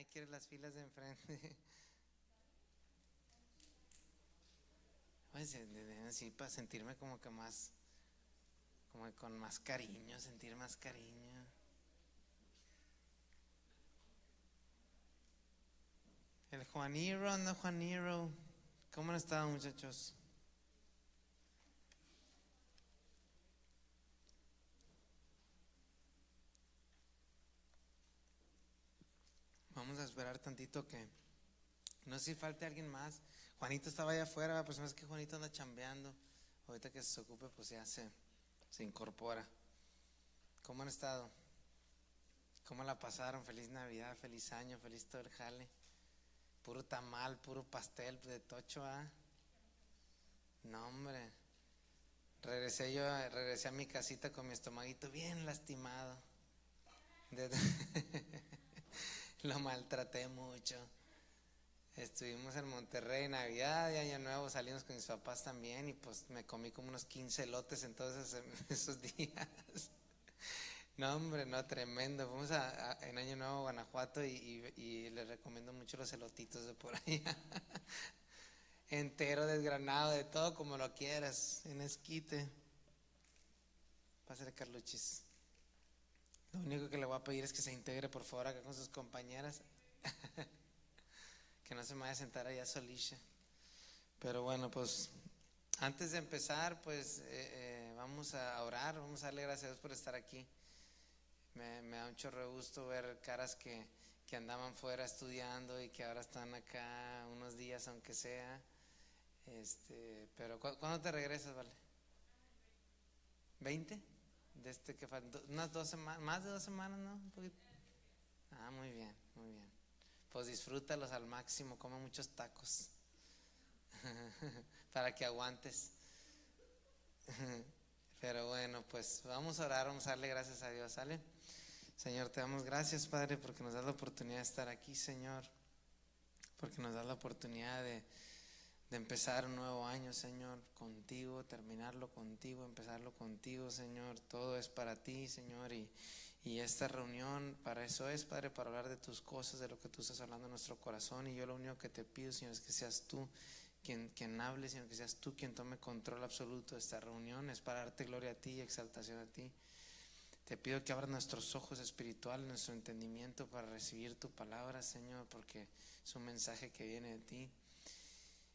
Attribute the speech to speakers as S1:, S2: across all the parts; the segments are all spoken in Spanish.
S1: Ay, ¿quieres las filas de enfrente? Pues, así para sentirme como que más, como que con más cariño, sentir más cariño. El Juaniro, anda Juaniro. ¿Cómo han estado, muchachos? Vamos a esperar tantito que no sé si falte alguien más. Juanito estaba allá afuera, pues no es que Juanito anda chambeando. Ahorita que se ocupe, pues ya se incorpora. ¿Cómo han estado? ¿Cómo la pasaron? Feliz Navidad, feliz año, feliz todo el jale. Puro tamal, puro pastel de tocho, ¿ah? No, hombre. Regresé a mi casita con mi estomaguito bien lastimado. De- Lo maltraté mucho. Estuvimos en Monterrey, Navidad y Año Nuevo, salimos con mis papás también y pues me comí como unos 15 elotes en todos esos días. No, hombre, no, tremendo. Fuimos en Año Nuevo a Guanajuato y les recomiendo mucho los elotitos de por allá. Entero, desgranado, de todo como lo quieras, en esquite. Pásale, Carluchis. Lo único que le voy a pedir es que se integre por favor acá con sus compañeras. Que no se me vaya a sentar allá solisha. Pero bueno, pues antes de empezar, pues vamos a orar, vamos a darle gracias a Dios por estar aquí. Me da un chorro de gusto ver caras que andaban fuera estudiando y que ahora están acá unos días aunque sea. Pero ¿cuándo te regresas, vale? ¿20? De que faltan unas 2 semanas, más de 2 semanas, ¿no? Un poquito. Ah, muy bien, muy bien. Pues disfrútalos al máximo, come muchos tacos para que aguantes. Pero bueno, pues vamos a orar, vamos a darle gracias a Dios, ¿sale? Señor, te damos gracias, Padre, porque nos das la oportunidad de estar aquí, Señor, porque nos das la oportunidad de empezar un nuevo año, Señor, contigo, terminarlo contigo, empezarlo contigo, Señor. Todo es para ti, Señor, y esta reunión para eso es, Padre, para hablar de tus cosas, de lo que tú estás hablando en nuestro corazón. Y yo lo único que te pido, Señor, es que seas tú quien hable, Señor, que seas tú quien tome control absoluto de esta reunión. Es para darte gloria a ti y exaltación a ti. Te pido que abras nuestros ojos espirituales, nuestro entendimiento para recibir tu palabra, Señor, porque es un mensaje que viene de ti.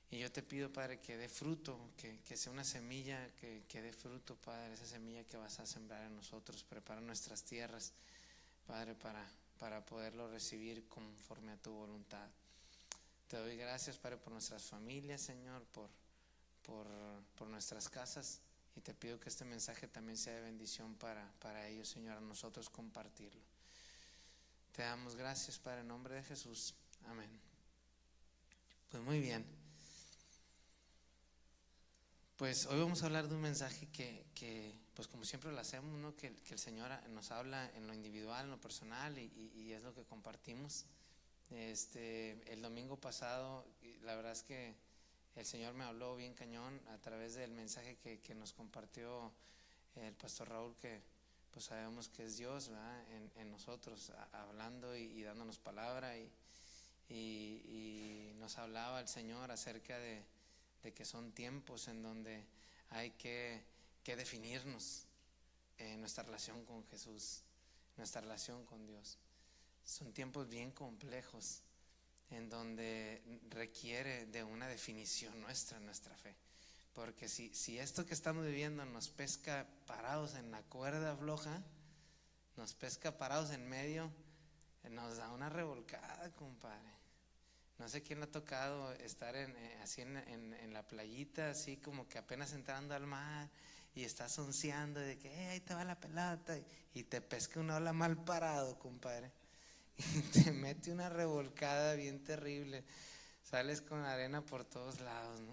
S1: Y yo te pido, Padre, que dé fruto, que sea una semilla que dé fruto, Padre, esa semilla que vas a sembrar en nosotros. Prepara nuestras tierras, Padre, para poderlo recibir conforme a tu voluntad. Te doy gracias, Padre, por nuestras familias, Señor, por nuestras casas. Y te pido que este mensaje también sea de bendición para ellos, Señor, a nosotros compartirlo. Te damos gracias, Padre, en nombre de Jesús. Amén. Pues muy bien. Pues hoy vamos a hablar de un mensaje pues como siempre lo hacemos, ¿no? Que el Señor nos habla en lo individual, en lo personal y es lo que compartimos. El domingo pasado, la verdad es que el Señor me habló bien cañón a través del mensaje que nos compartió el pastor Raúl, que pues sabemos que es Dios, ¿verdad? En nosotros, hablando y dándonos palabra y nos hablaba el Señor acerca de que son tiempos en donde hay que definirnos en nuestra relación con Jesús, nuestra relación con Dios. Son tiempos bien complejos en donde requiere de una definición nuestra fe. Porque si esto que estamos viviendo nos pesca parados en la cuerda floja, nos pesca parados en medio, nos da una revolcada, compadre. No sé quién le ha tocado estar así en la playita, así como que apenas entrando al mar y estás onceando de que ahí te va la pelota y te pesca una ola mal parado, compadre, y te mete una revolcada bien terrible, sales con arena por todos lados, ¿no?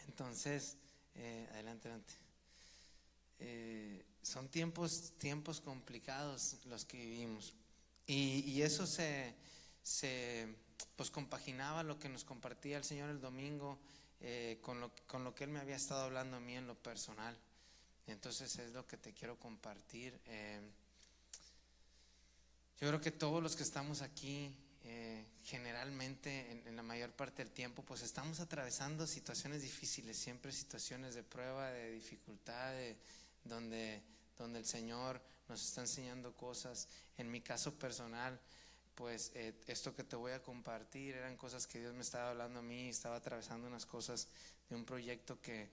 S1: Entonces, adelante. Son tiempos complicados los que vivimos y eso pues compaginaba lo que nos compartía el Señor el domingo con lo que Él me había estado hablando a mí en lo personal. Entonces es lo que te quiero compartir. Yo creo que todos los que estamos aquí, generalmente en la mayor parte del tiempo, pues estamos atravesando situaciones difíciles, siempre situaciones de prueba, de dificultad, donde el Señor nos está enseñando cosas. En mi caso personal, pues esto que te voy a compartir eran cosas que Dios me estaba hablando a mí. Estaba atravesando unas cosas de un proyecto que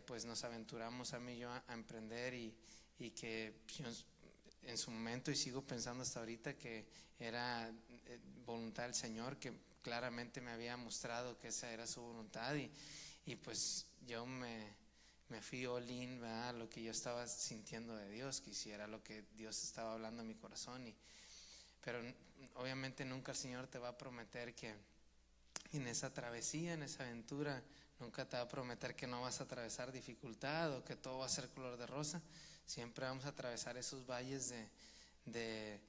S1: pues nos aventuramos a mí y yo a emprender, y que yo en su momento, y sigo pensando hasta ahorita, que era voluntad del Señor, que claramente me había mostrado que esa era su voluntad, y pues yo me fui all in, ¿verdad? Lo que yo estaba sintiendo de Dios, que hiciera lo que Dios estaba hablando en mi corazón. Pero obviamente nunca el Señor te va a prometer que en esa travesía, en esa aventura, nunca te va a prometer que no vas a atravesar dificultad o que todo va a ser color de rosa. Siempre vamos a atravesar esos valles de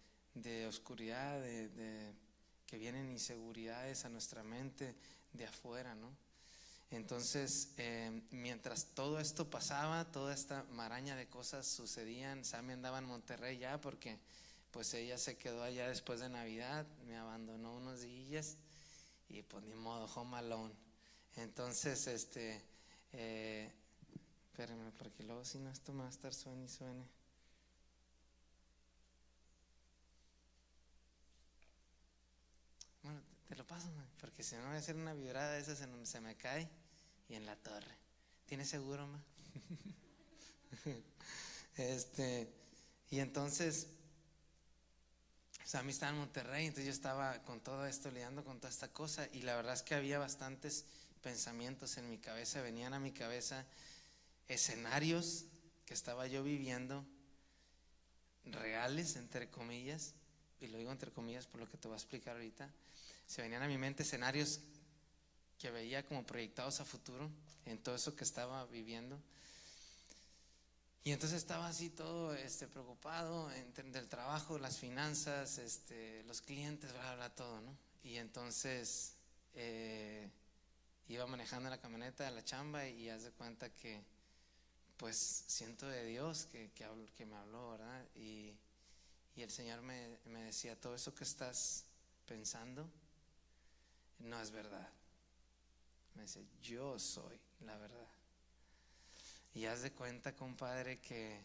S1: oscuridad, que vienen inseguridades a nuestra mente de afuera, ¿no? Entonces, mientras todo esto pasaba, toda esta maraña de cosas sucedían, Sammy andaba en Monterrey ya, porque pues ella se quedó allá después de Navidad, me abandonó unos días, y pues ni modo, home alone. Entonces, espérenme, porque luego si no, esto me va a estar suene y suene. Bueno, te lo paso, porque si no voy a hacer una vibrada de esas en donde se me cae y en la torre. ¿Tienes seguro, ma? Y entonces, Sammy estaba en Monterrey, entonces yo estaba con todo esto, lidiando con toda esta cosa, y la verdad es que había bastantes pensamientos en mi cabeza. Venían a mi cabeza escenarios que estaba yo viviendo, reales, entre comillas, y lo digo entre comillas por lo que te voy a explicar ahorita. Se venían a mi mente escenarios que veía como proyectados a futuro en todo eso que estaba viviendo. Y entonces estaba así todo preocupado del trabajo, las finanzas, los clientes, bla, bla, todo, ¿no? Y entonces iba manejando la camioneta de la chamba, y haz de cuenta que pues siento de Dios que me habló, ¿verdad? Y el Señor me decía: todo eso que estás pensando no es verdad. Me dice: yo soy la verdad. Y haz de cuenta, compadre, que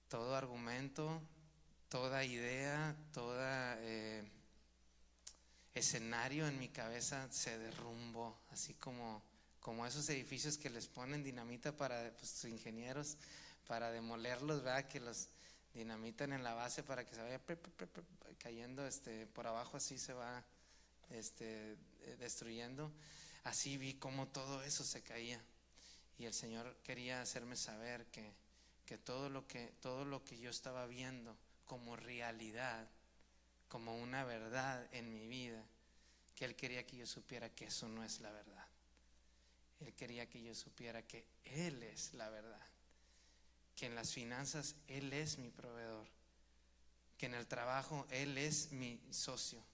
S1: todo argumento, toda idea, toda escenario en mi cabeza se derrumbó, así como esos edificios que les ponen dinamita para sus ingenieros, para demolerlos, ¿verdad? Que los dinamitan en la base para que se vaya cayendo por abajo, así se va destruyendo. Así vi como todo eso se caía, y el Señor quería hacerme saber que todo lo que yo estaba viendo como realidad, como una verdad en mi vida, que Él quería que yo supiera que eso no es la verdad. Él quería que yo supiera que Él es la verdad, que en las finanzas Él es mi proveedor, que en el trabajo Él es mi socio,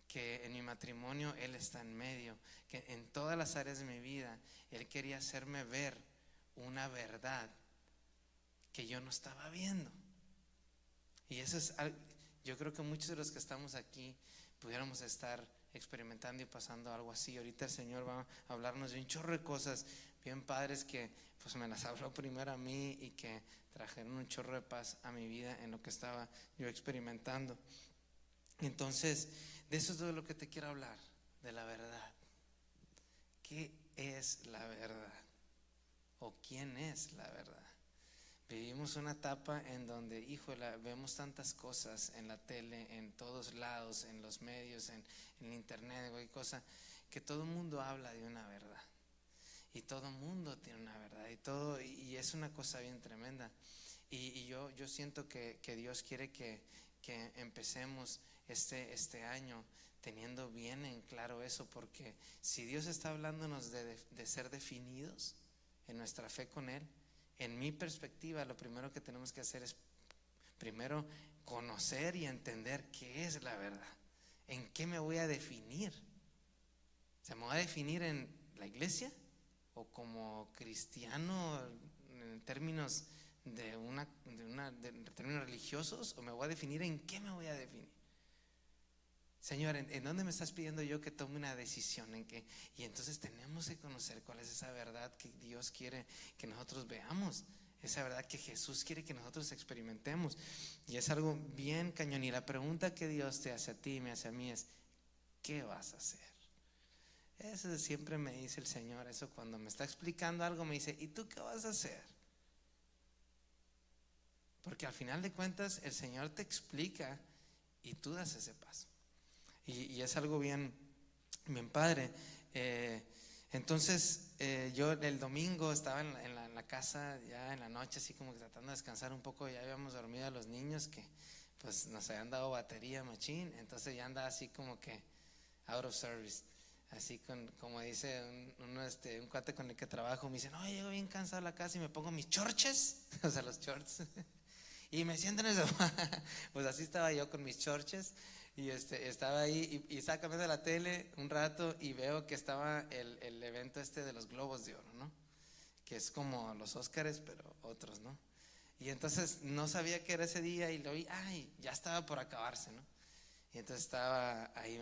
S1: que en mi matrimonio Él está en medio, que en todas las áreas de mi vida Él quería hacerme ver una verdad que yo no estaba viendo. Y eso es algo, yo creo que muchos de los que estamos aquí pudiéramos estar experimentando y pasando algo así. Ahorita el Señor va a hablarnos de un chorro de cosas bien padres que pues me las habló primero a mí, y que trajeron un chorro de paz a mi vida en lo que estaba yo experimentando. Entonces, de eso es de lo que te quiero hablar, de la verdad. ¿Qué es la verdad? ¿O quién es la verdad? Vivimos una etapa en donde, híjole, vemos tantas cosas en la tele, en todos lados, en los medios, en internet, cualquier cosa, que todo el mundo habla de una verdad, y todo el mundo tiene una verdad, y es una cosa bien tremenda. Y yo siento que Dios quiere que empecemos este año teniendo bien en claro eso, porque si Dios está hablándonos de ser definidos en nuestra fe con Él, en mi perspectiva, lo primero que tenemos que hacer es primero conocer y entender qué es la verdad. ¿En qué me voy a definir? ¿Se me voy a definir en la iglesia o como cristiano en términos de una términos religiosos o me voy a definir en qué me voy a definir? Señor, ¿en dónde me estás pidiendo yo que tome una decisión? ¿En qué? Y entonces tenemos que conocer cuál es esa verdad que Dios quiere que nosotros veamos, esa verdad que Jesús quiere que nosotros experimentemos. Y es algo bien cañón. Y la pregunta que Dios te hace a ti y me hace a mí es: ¿qué vas a hacer? Eso siempre me dice el Señor. Eso cuando me está explicando algo me dice: ¿y tú qué vas a hacer? Porque al final de cuentas el Señor te explica y tú das ese paso. Y es algo bien padre. Entonces yo el domingo estaba en la casa ya en la noche, así como que tratando de descansar un poco. Ya habíamos dormido a los niños que pues nos habían dado batería machín. Entonces ya andaba así como que out of service, así como dice un cuate con el que trabajo. Me dice: no, llego bien cansado a la casa y me pongo mis chorches, o sea, los shorts, y me siento en eso. Pues así estaba yo con mis chorches. Y estaba ahí y estaba cambiando la tele un rato y veo que estaba el evento de los Globos de Oro, ¿no? Que es como los Óscares, pero otros, ¿no? Y entonces no sabía que era ese día y lo vi, ay, ya estaba por acabarse, ¿no? Y entonces estaba ahí,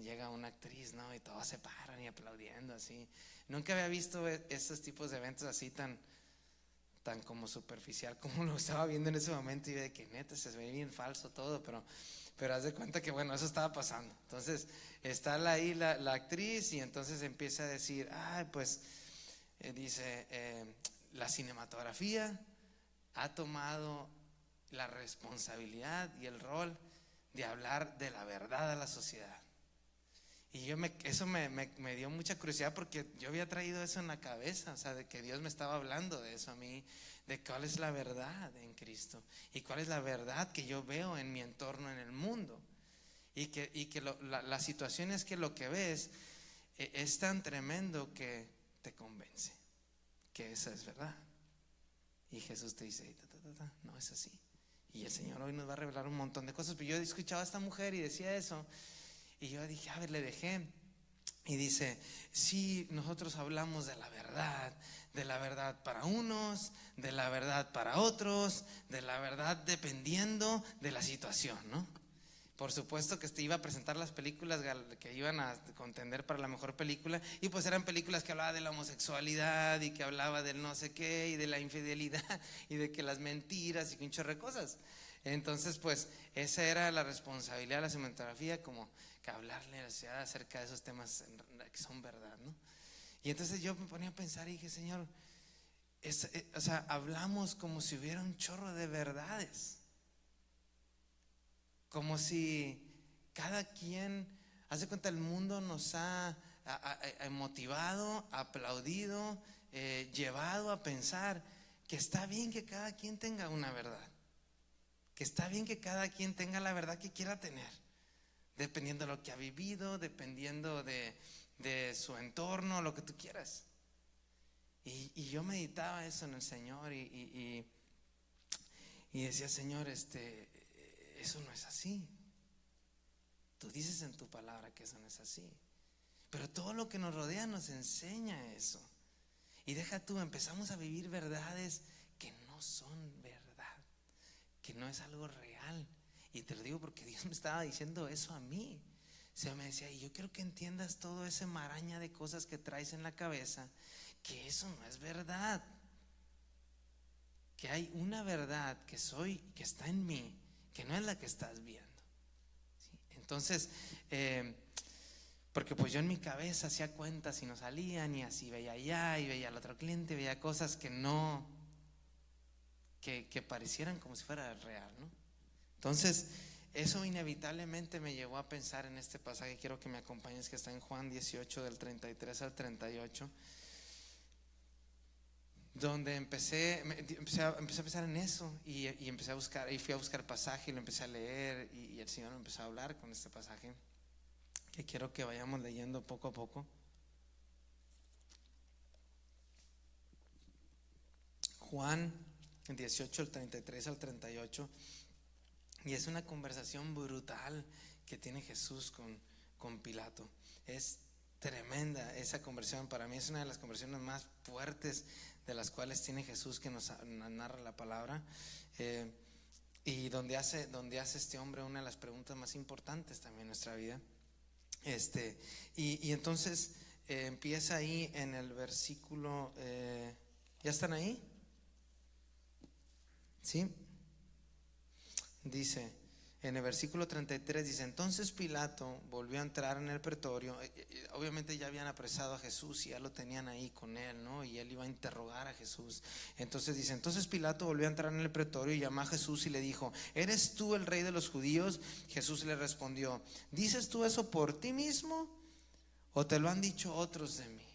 S1: llega una actriz, ¿no? Y todos se paran y aplaudiendo así. Nunca había visto estos tipos de eventos así tan como superficial como lo estaba viendo en ese momento. Y de que neta se ve bien falso todo, pero haz de cuenta que bueno, eso estaba pasando. Entonces está ahí la actriz y entonces empieza a decir: ay, pues dice, la cinematografía ha tomado la responsabilidad y el rol de hablar de la verdad a la sociedad. Y eso me dio mucha curiosidad, porque yo había traído eso en la cabeza, o sea, de que Dios me estaba hablando de eso a mí, de cuál es la verdad en Cristo y cuál es la verdad que yo veo en mi entorno, en el mundo. Y que la situación es que lo que ves es tan tremendo que te convence que esa es verdad. Y Jesús te dice: no es así. Y el Señor hoy nos va a revelar un montón de cosas. Pero yo escuchaba a esta mujer y decía eso. Y yo dije: a ver, le dejé. Y dice: sí, nosotros hablamos de la verdad para unos, de la verdad para otros, de la verdad dependiendo de la situación, ¿no? Por supuesto que iba a presentar las películas que iban a contender para la mejor película, y pues eran películas que hablaban de la homosexualidad y que hablaba del no sé qué y de la infidelidad y de que las mentiras y un chorro de cosas. Entonces pues esa era la responsabilidad de la cinematografía, como que hablarle a la sociedad acerca de esos temas que son verdad, ¿no? Y entonces yo me ponía a pensar y dije: Señor, o sea, hablamos como si hubiera un chorro de verdades, como si cada quien, hace cuenta, el mundo nos ha motivado, aplaudido, llevado a pensar que está bien que cada quien tenga una verdad, que está bien que cada quien tenga la verdad que quiera tener, dependiendo de lo que ha vivido, dependiendo de su entorno, lo que tú quieras. Y yo meditaba eso en el Señor y decía: Señor, eso no es así. Tú dices en tu palabra que eso no es así, pero todo lo que nos rodea nos enseña eso. Y deja tú, empezamos a vivir verdades que no son verdad, que no es algo real. Y te lo digo porque Dios me estaba diciendo eso a mí. O sea, me decía: y yo quiero que entiendas todo ese maraña de cosas que traes en la cabeza, que eso no es verdad, que hay una verdad que está en mí, que no es la que estás viendo. ¿Sí? Entonces porque pues yo en mi cabeza hacía cuentas y no salían, y así veía allá y veía al otro cliente, veía cosas que no, que parecieran como si fuera real, ¿no? Entonces eso inevitablemente me llevó a pensar en este pasaje. Quiero que me acompañes, que está en Juan 18 del 33 al 38, donde empecé a pensar en eso y empecé a buscar, y fui a buscar pasaje y lo empecé a leer, y el Señor me empezó a hablar con este pasaje que quiero que vayamos leyendo poco a poco. Juan 18, el 33 al 38. Y es una conversación brutal que tiene Jesús con Pilato. Es tremenda esa conversación. Para mí es una de las conversaciones más fuertes de las cuales tiene Jesús, que nos narra la palabra. y donde hace este hombre una de las preguntas más importantes también en nuestra vida. Y entonces empieza ahí en el versículo, ¿ya están ahí? ¿Sí? Dice, en el versículo 33 dice: entonces Pilato volvió a entrar en el pretorio. Obviamente ya habían apresado a Jesús y ya lo tenían ahí con él, ¿no? Y él iba a interrogar a Jesús. Entonces dice: entonces Pilato volvió a entrar en el pretorio y llamó a Jesús y le dijo: ¿eres tú el rey de los judíos? Jesús le respondió: ¿dices tú eso por ti mismo o te lo han dicho otros de mí?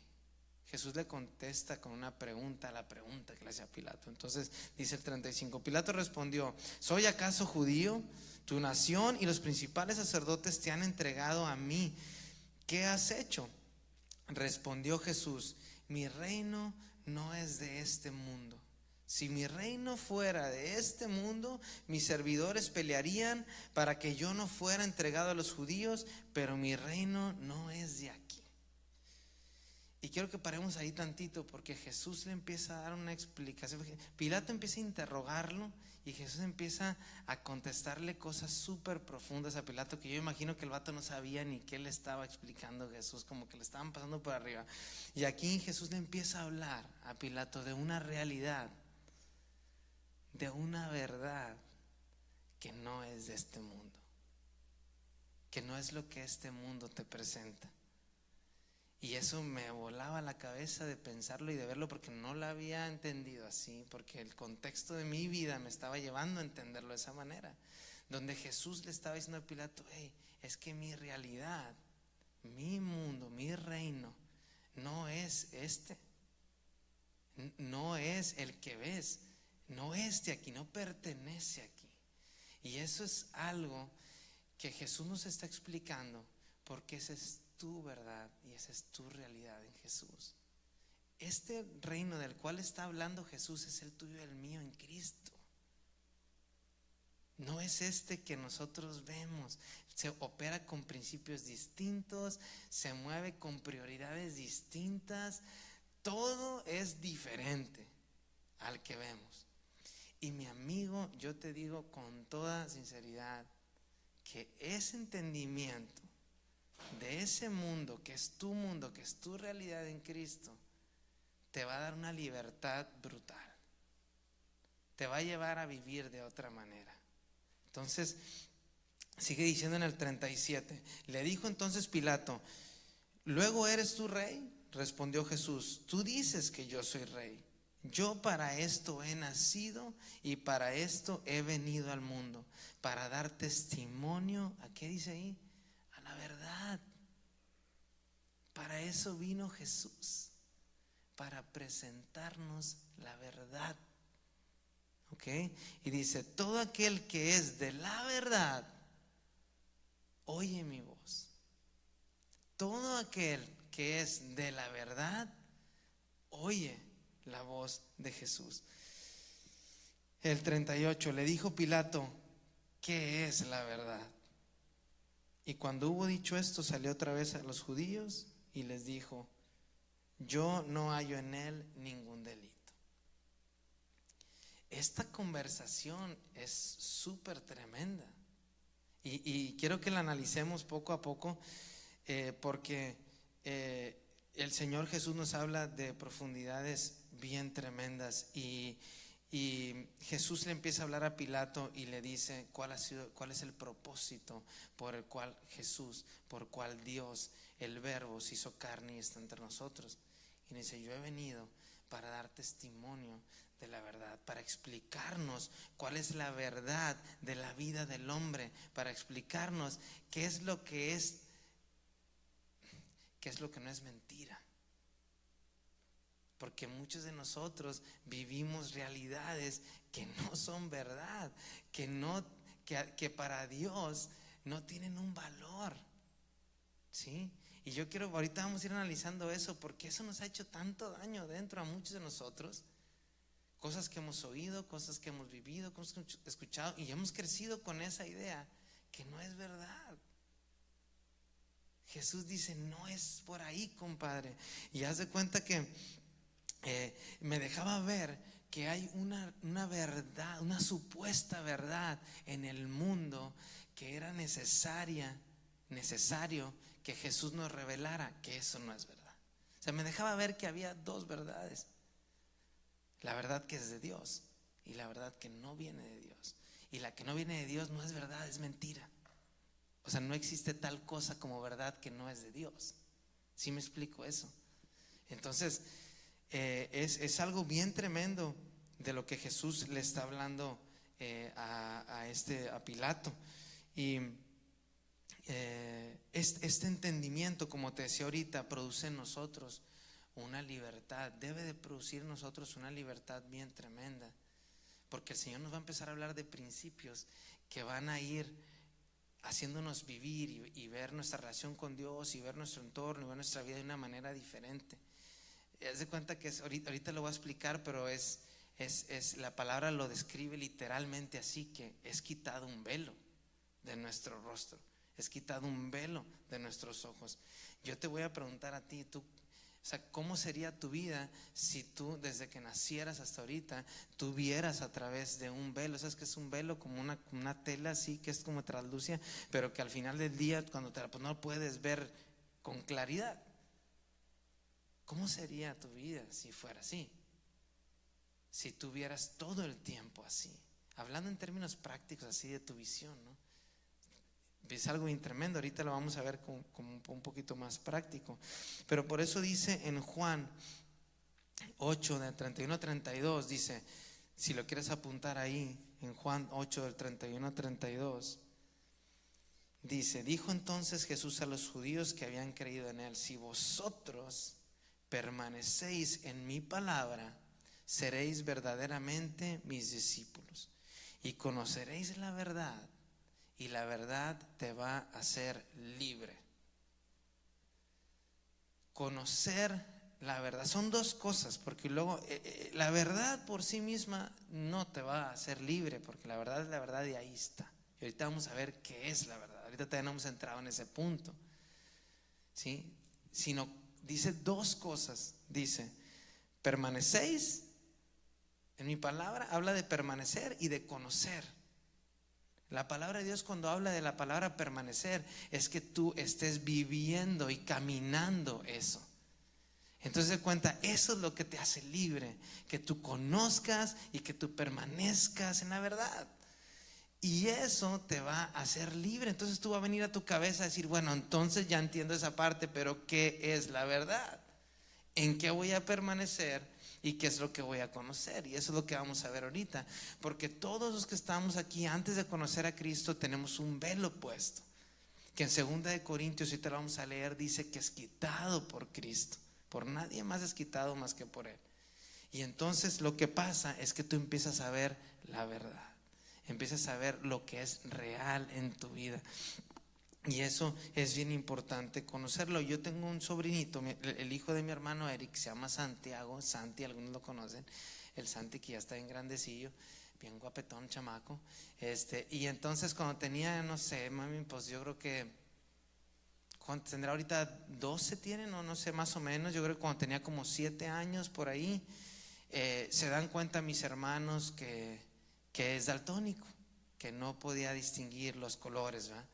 S1: Jesús le contesta con una pregunta, la pregunta que le hacía Pilato. Entonces dice el 35: Pilato respondió: ¿soy acaso judío? Tu nación y los principales sacerdotes te han entregado a mí. ¿Qué has hecho? Respondió Jesús: mi reino no es de este mundo. Si mi reino fuera de este mundo, mis servidores pelearían para que yo no fuera entregado a los judíos, pero mi reino no es de aquí. Y quiero que paremos ahí tantito, porque Jesús le empieza a dar una explicación. Pilato empieza a interrogarlo y Jesús empieza a contestarle cosas súper profundas a Pilato, que yo imagino que el vato no sabía ni qué le estaba explicando a Jesús, como que le estaban pasando por arriba. Y aquí Jesús le empieza a hablar a Pilato de una realidad, de una verdad que no es de este mundo, que no es lo que este mundo te presenta. Y eso me volaba la cabeza de pensarlo y de verlo, porque no lo había entendido así, porque el contexto de mi vida me estaba llevando a entenderlo de esa manera, donde Jesús le estaba diciendo a Pilato: hey, es que mi realidad, mi mundo, mi reino no es este, no es el que ves, no es de aquí, no pertenece aquí. Y eso es algo que Jesús nos está explicando, porque ese es tu verdad y esa es tu realidad en Jesús. Este reino del cual está hablando Jesús es el tuyo y el mío en Cristo. No es este que nosotros vemos. Se opera con principios distintos, se mueve con prioridades distintas. Todo es diferente al que vemos. Y mi amigo, yo te digo con toda sinceridad que ese entendimiento de ese mundo, que es tu realidad en Cristo, te va a dar una libertad brutal. Te va a llevar a vivir de otra manera. Entonces, sigue diciendo en el 37. Le dijo entonces Pilato: ¿luego eres tú rey? Respondió Jesús: tú dices que yo soy rey. Yo para esto he nacido y para esto he venido al mundo, para dar testimonio. ¿A qué dice ahí? A la verdad. Para eso vino Jesús, para presentarnos la verdad. ¿Ok? Y dice: todo aquel que es de la verdad oye mi voz. Todo aquel que es de la verdad oye la voz de Jesús. El 38: le dijo Pilato: ¿qué es la verdad? Y cuando hubo dicho esto, salió otra vez a los judíos y les dijo: yo no hallo en él ningún delito. Esta conversación es súper tremenda y quiero que la analicemos poco a poco, porque el Señor Jesús nos habla de profundidades bien tremendas. Y Jesús le empieza a hablar a Pilato y le dice cuál es el propósito por el cual Dios, el Verbo, se hizo carne y está entre nosotros. Y le dice: yo he venido para dar testimonio de la verdad, para explicarnos cuál es la verdad de la vida del hombre, para explicarnos qué es lo que no es mentira. Porque muchos de nosotros vivimos realidades que no son verdad, que para Dios no tienen un valor, ¿sí? Y yo quiero, ahorita vamos a ir analizando eso, porque eso nos ha hecho tanto daño dentro a muchos de nosotros. Cosas que hemos oído, cosas que hemos vivido, cosas que hemos escuchado, y hemos crecido con esa idea que no es verdad. Jesús dice: no es por ahí, compadre. Y haz de cuenta que me dejaba ver que hay una verdad, una supuesta verdad en el mundo que era necesario que Jesús nos revelara que eso no es verdad. O sea, me dejaba ver que había dos verdades: la verdad que es de Dios y la verdad que no viene de Dios. Y la que no viene de Dios no es verdad, es mentira. O sea, no existe tal cosa como verdad que no es de Dios. ¿Sí me explico eso? Entonces, es algo bien tremendo de lo que Jesús le está hablando a Pilato. Y este entendimiento, como te decía ahorita, produce en nosotros una libertad. Debe de producir en nosotros una libertad bien tremenda, porque el Señor nos va a empezar a hablar de principios que van a ir haciéndonos vivir y ver nuestra relación con Dios y ver nuestro entorno y ver nuestra vida de una manera diferente. Haz de cuenta que ahorita lo voy a explicar, pero la palabra lo describe literalmente así, que es quitado un velo de nuestro rostro, es quitado un velo de nuestros ojos. Yo te voy a preguntar a ti, tú, o sea, ¿cómo sería tu vida si tú desde que nacieras hasta ahorita tú vieras a través de un velo? ¿Sabes qué es un velo? Como una tela así, que es como translúcida, pero que al final del día cuando pues no lo puedes ver con claridad. ¿Cómo sería tu vida si fuera así? Si tuvieras todo el tiempo así, hablando en términos prácticos así de tu visión, ¿no? Es algo bien tremendo. Ahorita lo vamos a ver como un poquito más práctico. Pero por eso dice en Juan 8 del 31 al 32, dice, si lo quieres apuntar ahí, en Juan 8 del 31 al 32, dice: dijo entonces Jesús a los judíos que habían creído en él: si vosotros permanecéis en mi palabra, seréis verdaderamente mis discípulos y conoceréis la verdad, y la verdad te va a hacer libre. Conocer la verdad son dos cosas, porque luego la verdad por sí misma no te va a hacer libre, porque la verdad es la verdad y ahí está. Y ahorita vamos a ver qué es la verdad. Ahorita todavía no hemos entrado en ese punto, ¿sí? Sino dice dos cosas. Dice: permanecéis en mi palabra. Habla de permanecer y de conocer. La palabra de Dios, cuando habla de la palabra permanecer, es que tú estés viviendo y caminando eso. Entonces de cuenta, eso es lo que te hace libre, que tú conozcas y que tú permanezcas en la verdad. Y eso te va a hacer libre. Entonces tú vas a venir a tu cabeza a decir: bueno, entonces ya entiendo esa parte, pero ¿qué es la verdad? ¿En qué voy a permanecer? ¿Y qué es lo que voy a conocer? Y eso es lo que vamos a ver ahorita. Porque todos los que estamos aquí, antes de conocer a Cristo, tenemos un velo puesto, que en 2 de Corintios, si te lo vamos a leer, dice que es quitado por Cristo. Por nadie más es quitado más que por Él. Y entonces lo que pasa es que tú empiezas a ver la verdad, empiezas a ver lo que es real en tu vida. Y eso es bien importante conocerlo. Yo tengo un sobrinito, el hijo de mi hermano Eric, se llama Santiago. Santi, algunos lo conocen. El Santi, que ya está en grandecillo, bien guapetón, chamaco. Y entonces cuando tenía, no sé, mami, pues yo creo que tendrá ahorita 12, tienen, o no sé, más o menos. Yo creo que cuando tenía como 7 años por ahí, se dan cuenta mis hermanos que es daltónico, que no podía distinguir los colores, ¿verdad?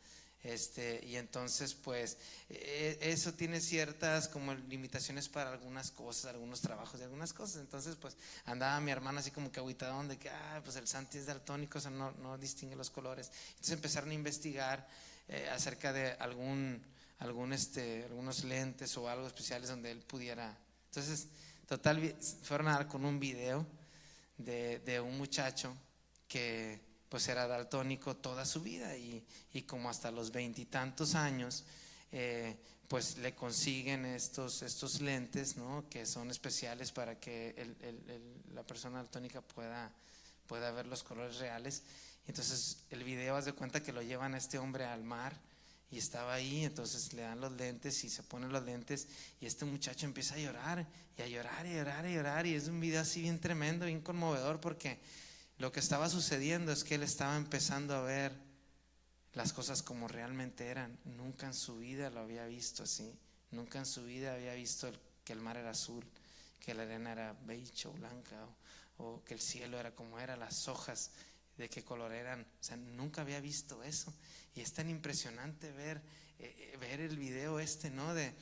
S1: Y entonces pues eso tiene ciertas como limitaciones para algunas cosas, algunos trabajos y algunas cosas. Entonces pues andaba mi hermana así como que agüitado de que pues el Santi es daltónico, o sea, no distingue los colores. Entonces empezaron a investigar acerca de algunos lentes o algo especiales donde él pudiera. Entonces total, fueron a dar con un video de un muchacho que pues era daltónico toda su vida, y como hasta los 20 y tantos años pues le consiguen estos lentes, ¿no? Que son especiales para que la persona daltónica pueda ver los colores reales. Entonces el video, haz de cuenta que lo llevan a este hombre al mar y estaba ahí. Entonces le dan los lentes y se ponen los lentes, y este muchacho empieza a llorar y a llorar y a llorar y a llorar, y es un video así bien tremendo, bien conmovedor, porque lo que estaba sucediendo es que él estaba empezando a ver las cosas como realmente eran. Nunca en su vida lo había visto así. Nunca en su vida había visto que el mar era azul, que la arena era beige o blanca o que el cielo era como era, las hojas de qué color eran. O sea, nunca había visto eso. Y es tan impresionante ver el video ¿no? De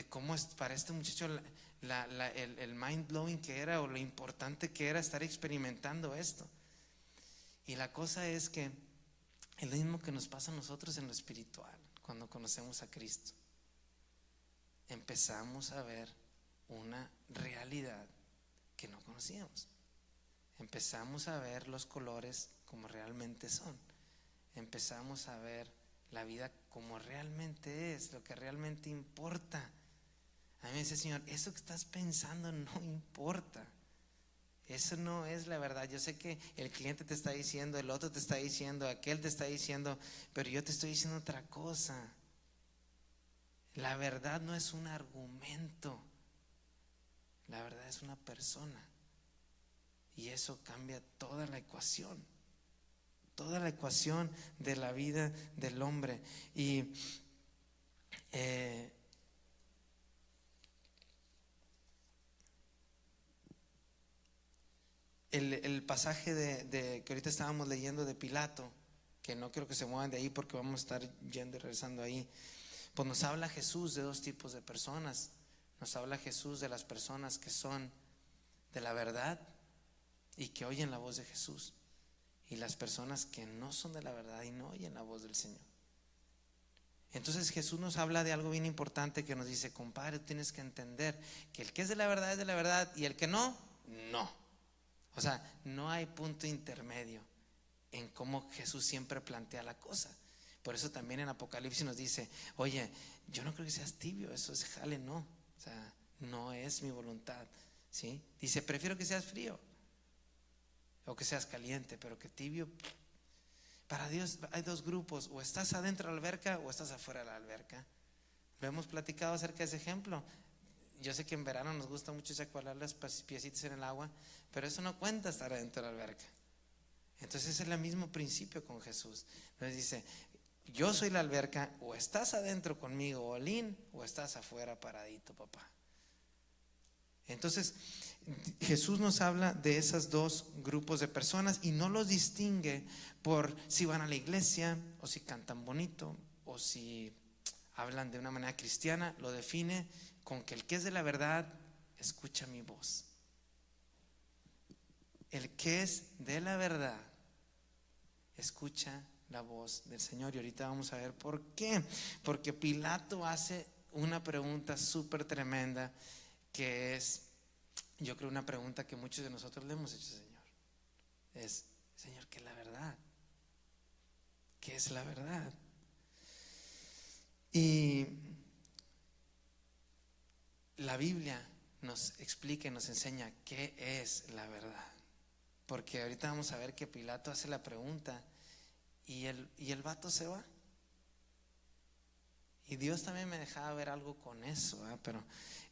S1: cómo es para este muchacho el mind blowing que era, o lo importante que era estar experimentando esto. Y la cosa es que es lo mismo que nos pasa a nosotros en lo espiritual. Cuando conocemos a Cristo, empezamos a ver una realidad que no conocíamos. Empezamos a ver los colores como realmente son. Empezamos a ver la vida como realmente es, lo que realmente importa. A mí me dice: Señor, eso que estás pensando no importa. Eso no es la verdad. Yo sé que el cliente te está diciendo, el otro te está diciendo, aquel te está diciendo, pero yo te estoy diciendo otra cosa. La verdad no es un argumento. La verdad es una persona. Y eso cambia toda la ecuación. Toda la ecuación de la vida del hombre. Y el pasaje que ahorita estábamos leyendo de Pilato, que no quiero que se muevan de ahí porque vamos a estar yendo y regresando ahí, pues nos habla Jesús de dos tipos de personas. Nos habla Jesús de las personas que son de la verdad y que oyen la voz de Jesús, y las personas que no son de la verdad y no oyen la voz del Señor. Entonces Jesús nos habla de algo bien importante, que nos dice: compadre, tienes que entender que el que es de la verdad, y el que no, no. O sea, no hay punto intermedio en cómo Jesús siempre plantea la cosa. Por eso también en Apocalipsis nos dice: oye, yo no creo que seas tibio, eso es jale, no. O sea, no es mi voluntad, ¿sí? Dice: prefiero que seas frío o que seas caliente, pero que tibio. Para Dios hay dos grupos: o estás adentro de la alberca o estás afuera de la alberca. Lo hemos platicado acerca de ese ejemplo. Yo sé que en verano nos gusta mucho chacoalar los piecitos en el agua, pero eso no cuenta estar adentro de la alberca. Entonces es el mismo principio con Jesús. Entonces dice: yo soy la alberca, o estás adentro conmigo, Olín, o estás afuera paradito, papá. Entonces Jesús nos habla de esos dos grupos de personas y no los distingue por si van a la iglesia, o si cantan bonito, o si hablan de una manera cristiana. Lo define con que el que es de la verdad escucha mi voz. El que es de la verdad escucha la voz del Señor. Y ahorita vamos a ver por qué. Porque Pilato hace una pregunta súper tremenda, que es, yo creo, una pregunta que muchos de nosotros le hemos hecho, Señor. Es: Señor, ¿qué es la verdad? ¿Qué es la verdad? Y la Biblia nos explica y nos enseña qué es la verdad. Porque ahorita vamos a ver que Pilato hace la pregunta y el vato se va. Y Dios también me dejaba ver algo con eso, pero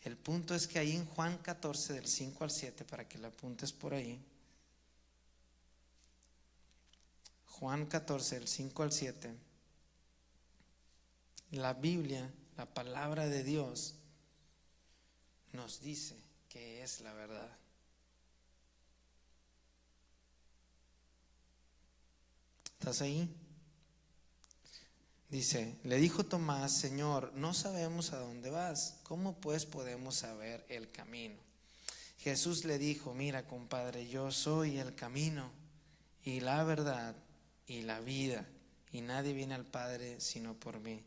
S1: el punto es que ahí en Juan 14, del 5 al 7, para que lo apuntes por ahí. Juan 14, del 5 al 7. La Biblia, la palabra de Dios, nos dice que es la verdad. ¿Estás ahí? Dice: le dijo Tomás: Señor, no sabemos a dónde vas, ¿cómo pues podemos saber el camino? Jesús le dijo: mira, compadre, yo soy el camino y la verdad y la vida, y nadie viene al Padre sino por mí.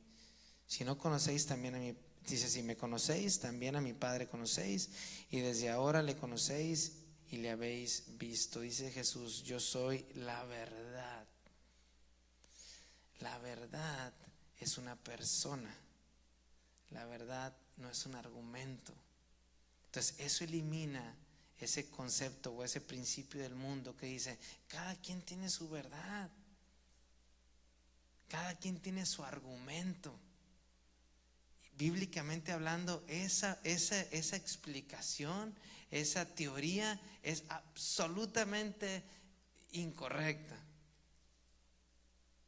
S1: Si no conocéis también a mi, dice, si me conocéis, también a mi Padre conocéis, y desde ahora le conocéis y le habéis visto. Dice Jesús: yo soy la verdad. La verdad es una persona. La verdad no es un argumento. Entonces eso elimina ese concepto o ese principio del mundo que dice: cada quien tiene su verdad, cada quien tiene su argumento. Bíblicamente hablando, esa explicación, esa teoría es absolutamente incorrecta.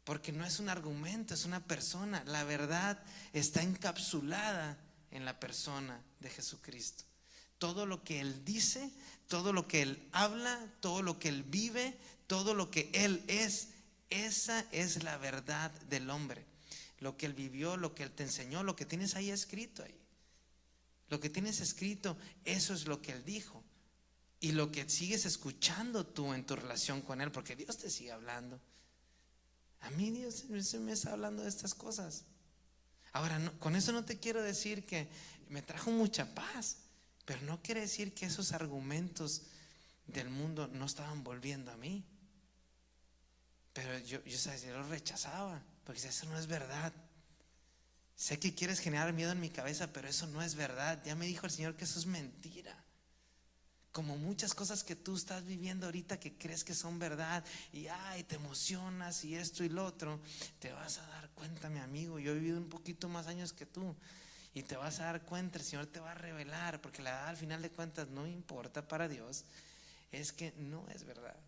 S1: Porque no es un argumento, es una persona. La verdad está encapsulada en la persona de Jesucristo. Todo lo que Él dice, todo lo que Él habla, todo lo que Él vive, todo lo que Él es, esa es la verdad del hombre. Lo que Él vivió, lo que Él te enseñó, lo que tienes ahí escrito ahí. Lo que tienes escrito, eso es lo que Él dijo. Y lo que sigues escuchando tú en tu relación con Él, porque Dios te sigue hablando. A mí Dios me está hablando de estas cosas. Ahora, con eso no te quiero decir que me trajo mucha paz, pero no quiere decir que esos argumentos del mundo no estaban volviendo a mí. Pero yo los rechazaba, porque eso no es verdad. Sé que quieres generar miedo en mi cabeza, pero eso no es verdad. Ya me dijo el Señor que eso es mentira. Como muchas cosas que tú estás viviendo ahorita que crees que son verdad y te emocionas y esto y lo otro, te vas a dar cuenta, mi amigo. Yo he vivido un poquito más años que tú y te vas a dar cuenta, el Señor te va a revelar, porque la edad al final de cuentas no importa para Dios. Es que no es verdad,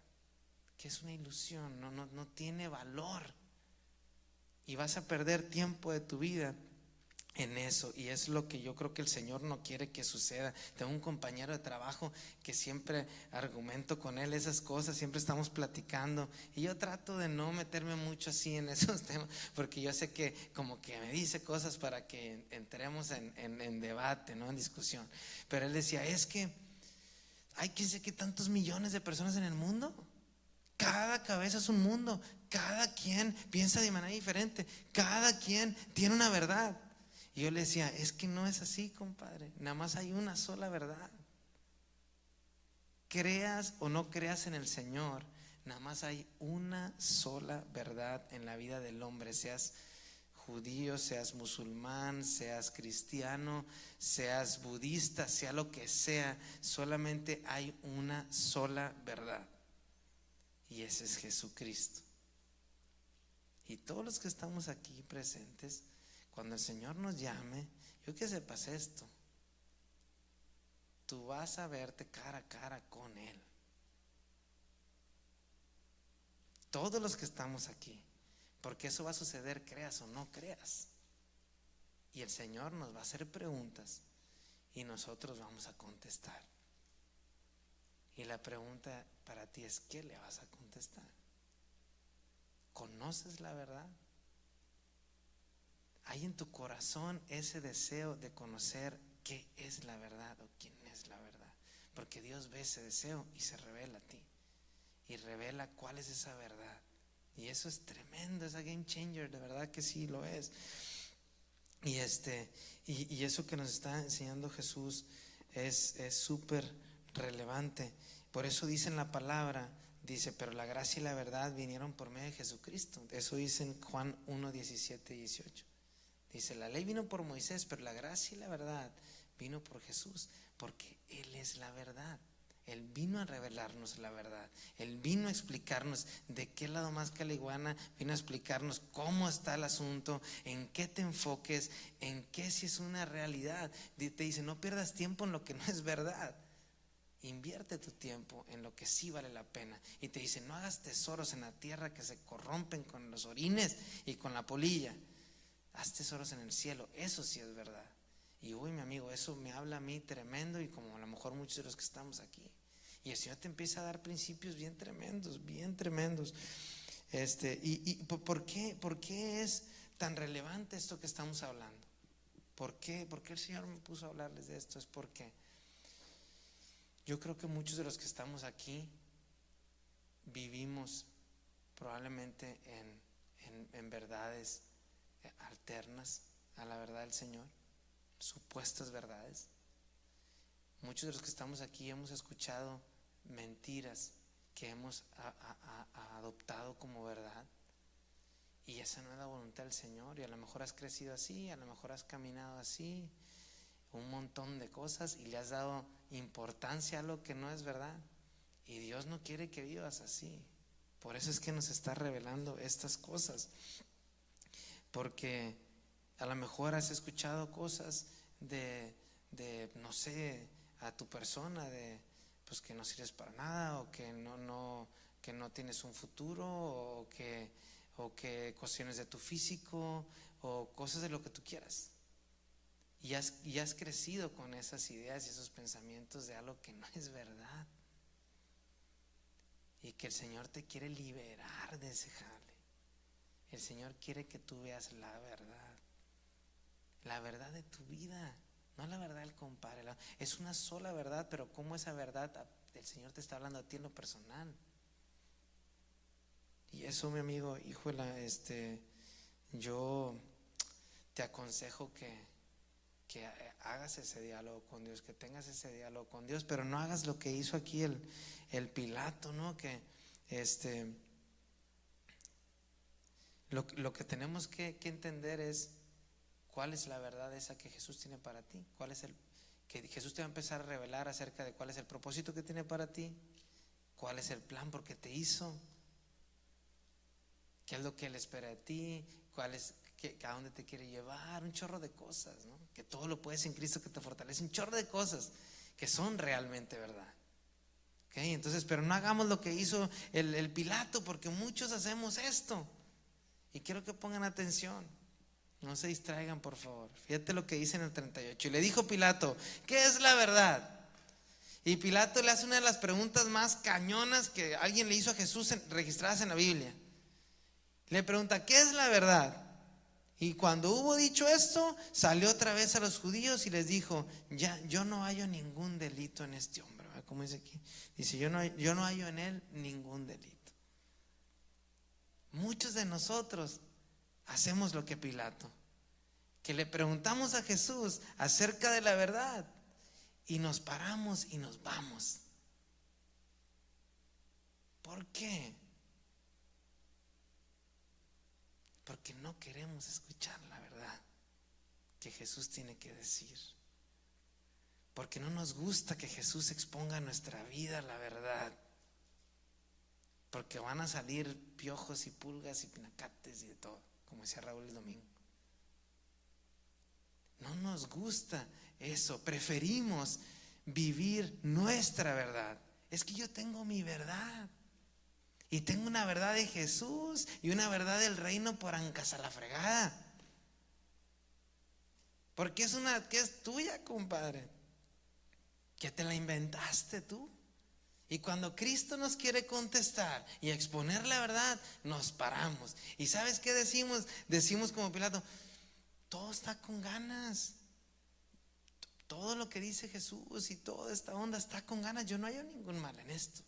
S1: que es una ilusión, no tiene valor. Y vas a perder tiempo de tu vida en eso, y es lo que yo creo que el Señor no quiere que suceda. Tengo un compañero de trabajo que siempre argumento con él esas cosas, siempre estamos platicando, y yo trato de no meterme mucho así en esos temas, porque yo sé que como que me dice cosas para que entremos en debate, ¿no? En discusión. Pero él decía, es que hay quién sé qué tantos millones de personas en el mundo. Cada cabeza es un mundo, cada quien piensa de manera diferente, cada quien tiene una verdad. Y yo le decía, es que no es así, compadre, nada más hay una sola verdad. Creas o no creas en el Señor, nada más hay una sola verdad en la vida del hombre. Seas judío, seas musulmán, seas cristiano, seas budista, sea lo que sea, solamente hay una sola verdad. Y ese es Jesucristo. Y todos los que estamos aquí presentes, cuando el Señor nos llame, yo que sepas esto, tú vas a verte cara a cara con Él. Todos los que estamos aquí, porque eso va a suceder, creas o no creas. Y el Señor nos va a hacer preguntas y nosotros vamos a contestar. Y la pregunta para ti es, ¿qué le vas a contestar? ¿Conoces la verdad? ¿Hay en tu corazón ese deseo de conocer qué es la verdad o quién es la verdad? Porque Dios ve ese deseo y se revela a ti y revela cuál es esa verdad. Y eso es tremendo, es a game changer, de verdad que sí lo es. Y eso que nos está enseñando Jesús es súper relevante. Por eso dice en la palabra, dice, pero la gracia y la verdad vinieron por medio de Jesucristo. Eso dice en Juan 1, 17 y 18. Dice, la ley vino por Moisés, pero la gracia y la verdad vino por Jesús, porque Él es la verdad. Él vino a revelarnos la verdad. Él vino a explicarnos de qué lado más que la iguana, vino a explicarnos cómo está el asunto, en qué te enfoques, en qué si es una realidad. Te dice, no pierdas tiempo en lo que no es verdad. Invierte tu tiempo en lo que sí vale la pena. Y te dice, no hagas tesoros en la tierra que se corrompen con los orines y con la polilla. Haz tesoros en el cielo, eso sí es verdad. Y uy, mi amigo, eso me habla a mí tremendo, y como a lo mejor muchos de los que estamos aquí. Y el Señor te empieza a dar principios bien tremendos, bien tremendos. ¿Por qué es tan relevante esto que estamos hablando? ¿Por qué el Señor me puso a hablarles de esto? Es porque yo creo que muchos de los que estamos aquí vivimos probablemente en verdades alternas a la verdad del Señor, supuestas verdades. Muchos de los que estamos aquí hemos escuchado mentiras que hemos adoptado como verdad, y esa no es la voluntad del Señor. Y a lo mejor has crecido así, a lo mejor has caminado así, un montón de cosas, y le has dado importancia a lo que no es verdad, y Dios no quiere que vivas así. Por eso es que nos está revelando estas cosas, porque a lo mejor has escuchado cosas de no sé, a tu persona, de pues que no sirves para nada, o que no tienes un futuro, o que cuestiones de tu físico, o cosas de lo que tú quieras. y has crecido con esas ideas y esos pensamientos de algo que no es verdad, y que el Señor te quiere liberar de ese jale. El Señor quiere que tú veas la verdad de tu vida, no la verdad del compadre. Es una sola verdad, pero como esa verdad el Señor te está hablando a ti en lo personal. Y eso, mi amigo, híjola, yo te aconsejo que hagas ese diálogo con Dios, que tengas ese diálogo con Dios, pero no hagas lo que hizo aquí el Pilato, ¿no? Que lo que tenemos que entender es cuál es la verdad esa que Jesús tiene para ti, que Jesús te va a empezar a revelar acerca de cuál es el propósito que tiene para ti, cuál es el plan porque te hizo, qué es lo que Él espera de ti, a dónde te quiere llevar, un chorro de cosas, ¿no? Que todo lo puedes en Cristo que te fortalece, un chorro de cosas que son realmente verdad. ¿Okay? Entonces, pero no hagamos lo que hizo el Pilato, porque muchos hacemos esto. Y quiero que pongan atención, no se distraigan, por favor. Fíjate lo que dice en el 38. Y le dijo Pilato: ¿qué es la verdad? Y Pilato le hace una de las preguntas más cañonas que alguien le hizo a Jesús registradas en la Biblia. Le pregunta: ¿qué es la verdad? Y cuando hubo dicho esto, salió otra vez a los judíos y les dijo: yo no hallo ningún delito en este hombre. ¿Verdad? Como dice aquí, dice: yo no hallo en él ningún delito. Muchos de nosotros hacemos lo que Pilato, que le preguntamos a Jesús acerca de la verdad y nos paramos y nos vamos. ¿Por qué? Porque no queremos escuchar la verdad que Jesús tiene que decir. Porque no nos gusta que Jesús exponga en nuestra vida la verdad. Porque van a salir piojos y pulgas y pinacates y de todo, como decía Raúl el domingo. No nos gusta eso. Preferimos vivir nuestra verdad. Es que yo tengo mi verdad. Y tengo una verdad de Jesús y una verdad del reino por ancas a la fregada. Porque es una que es tuya, compadre. Que te la inventaste tú. Y cuando Cristo nos quiere contestar y exponer la verdad, nos paramos. ¿Y sabes qué decimos? Decimos como Pilato: todo está con ganas. Todo lo que dice Jesús y toda esta onda está con ganas. Yo no hallo ningún mal en esto.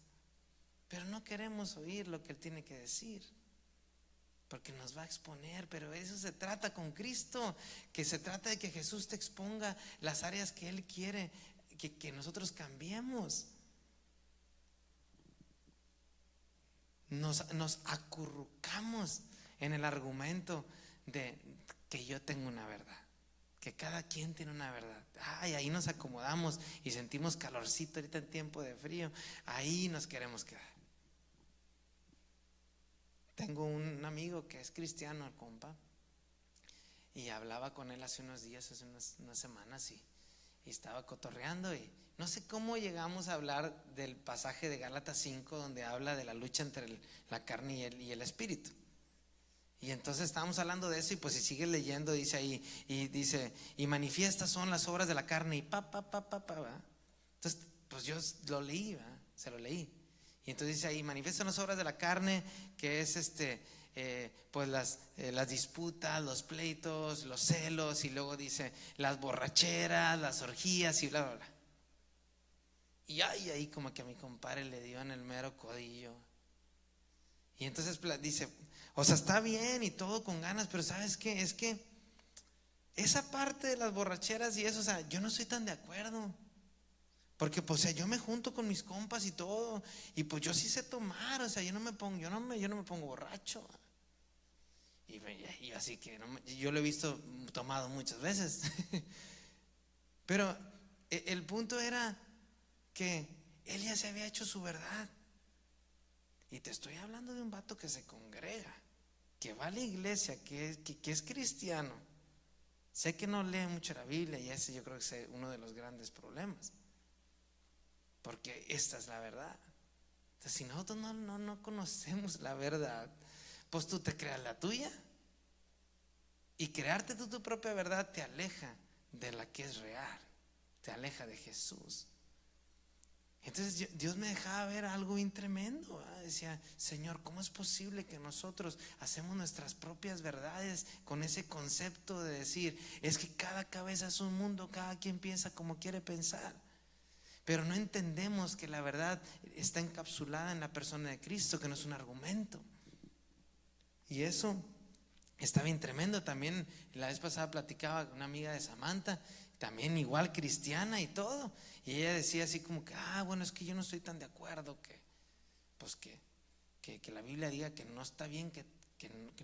S1: Pero no queremos oír lo que Él tiene que decir, porque nos va a exponer. Pero eso se trata con Cristo, que se trata de que Jesús te exponga las áreas que Él quiere que nosotros cambiemos. Nos acurrucamos en el argumento de que yo tengo una verdad, que cada quien tiene una verdad. Ay, ahí nos acomodamos y sentimos calorcito ahorita en tiempo de frío. Ahí nos queremos quedar. Tengo un amigo que es cristiano, el compa, y hablaba con él hace unos días, hace unas semanas, y estaba cotorreando, y no sé cómo llegamos a hablar del pasaje de Gálatas 5 donde habla de la lucha entre la carne y el espíritu. Y entonces estábamos hablando de eso, y pues si sigues leyendo dice ahí, y dice: y manifiestas son las obras de la carne, y ¿va? Entonces pues yo lo leí, ¿va? Se lo leí. Y entonces dice ahí: manifiestan las obras de la carne, que es pues las disputas, los pleitos, los celos, y luego dice las borracheras, las orgías y bla, bla, bla. Y ahí como que a mi compadre le dio en el mero codillo. Y entonces dice: o sea, está bien y todo con ganas, pero ¿sabes qué? Es que esa parte de las borracheras y eso, o sea, yo no estoy tan de acuerdo. Porque pues, o sea, yo me junto con mis compas y todo, y pues yo sí sé tomar, o sea, yo no me pongo borracho. Y así que yo lo he visto tomado muchas veces. Pero el punto era que él ya se había hecho su verdad. Y te estoy hablando de un vato que se congrega, que va a la iglesia, que es cristiano. Sé que no lee mucho la Biblia, y ese yo creo que es uno de los grandes problemas. Porque esta es la verdad. Entonces, si nosotros no conocemos la verdad, pues tú te creas la tuya. Y crearte tú tu propia verdad te aleja de la que es real, te aleja de Jesús. Entonces Dios me dejaba ver algo bien tremendo, ¿verdad? Decía, Señor, ¿cómo es posible que nosotros hacemos nuestras propias verdades con ese concepto de decir, es que cada cabeza es un mundo, cada quien piensa como quiere pensar? Pero no entendemos que la verdad está encapsulada en la persona de Cristo, que no es un argumento. Y eso está bien tremendo. También la vez pasada platicaba con una amiga de Samantha, también igual cristiana y todo, y ella decía así como que, bueno, es que yo no estoy tan de acuerdo que la Biblia diga que no está bien, que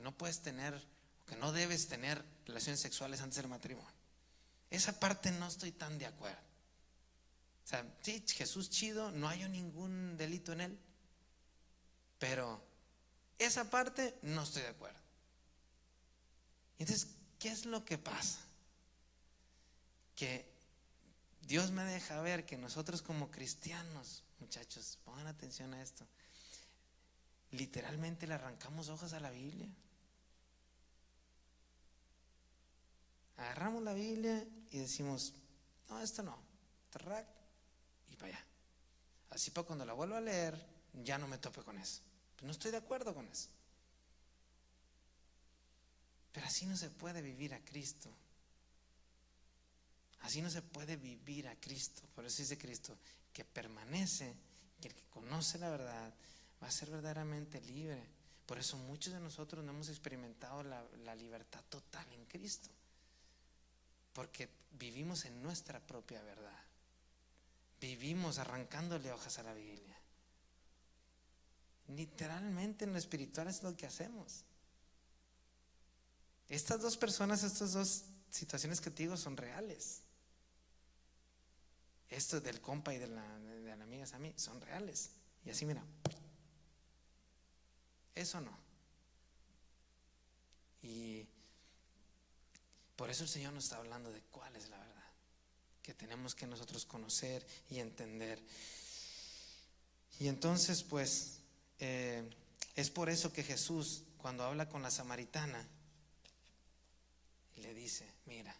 S1: no puedes tener, que no debes tener relaciones sexuales antes del matrimonio. Esa parte no estoy tan de acuerdo. O sea, sí, Jesús chido, no hay ningún delito en él, pero esa parte no estoy de acuerdo. Entonces, ¿qué es lo que pasa? Que Dios me deja ver que nosotros como cristianos, muchachos, pongan atención a esto, literalmente le arrancamos hojas a la Biblia. Agarramos la Biblia y decimos, no, esto no, y para allá. Así para cuando la vuelvo a leer, ya no me tope con eso. Pues no estoy de acuerdo con eso. Pero así no se puede vivir a Cristo. Así no se puede vivir a Cristo. Por eso dice Cristo, que permanece, que el que conoce la verdad va a ser verdaderamente libre. Por eso muchos de nosotros no hemos experimentado la libertad total en Cristo, porque vivimos en nuestra propia verdad. Vivimos arrancándole hojas a la Biblia. Literalmente en lo espiritual es lo que hacemos. Estas dos personas, estas dos situaciones que te digo son reales. Esto del compa y de la amiga Sammy son reales. Y así mira, eso no. Y por eso el Señor nos está hablando de cuál es la verdad que tenemos que nosotros conocer y entender. Y entonces pues es por eso que Jesús, cuando habla con la samaritana, le dice, mira,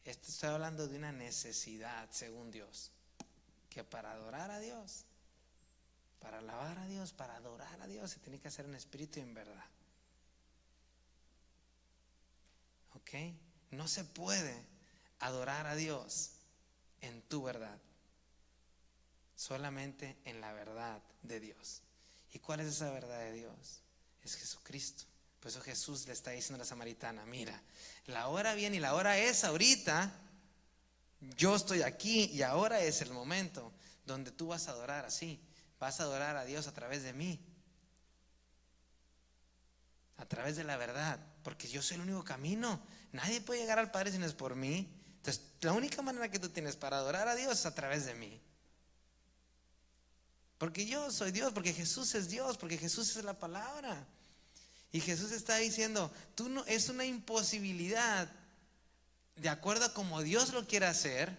S1: estoy hablando de una necesidad según Dios, que para adorar a Dios, para alabar a Dios, para adorar a Dios, se tiene que hacer en espíritu y en verdad. ¿Ok? No se puede adorar a Dios en tu verdad, solamente en la verdad de Dios. ¿Y cuál es esa verdad de Dios? Es Jesucristo. Por eso Jesús le está diciendo a la samaritana, mira, la hora viene y la hora es ahorita. Yo estoy aquí y ahora es el momento donde tú vas a adorar así. Vas a adorar a Dios a través de mí, a través de la verdad, porque yo soy el único camino. Nadie puede llegar al Padre si no es por mí. Entonces la única manera que tú tienes para adorar a Dios es a través de mí, porque yo soy Dios, porque Jesús es Dios, porque Jesús es la palabra. Y Jesús está diciendo, tú no, es una imposibilidad, de acuerdo a como Dios lo quiere hacer,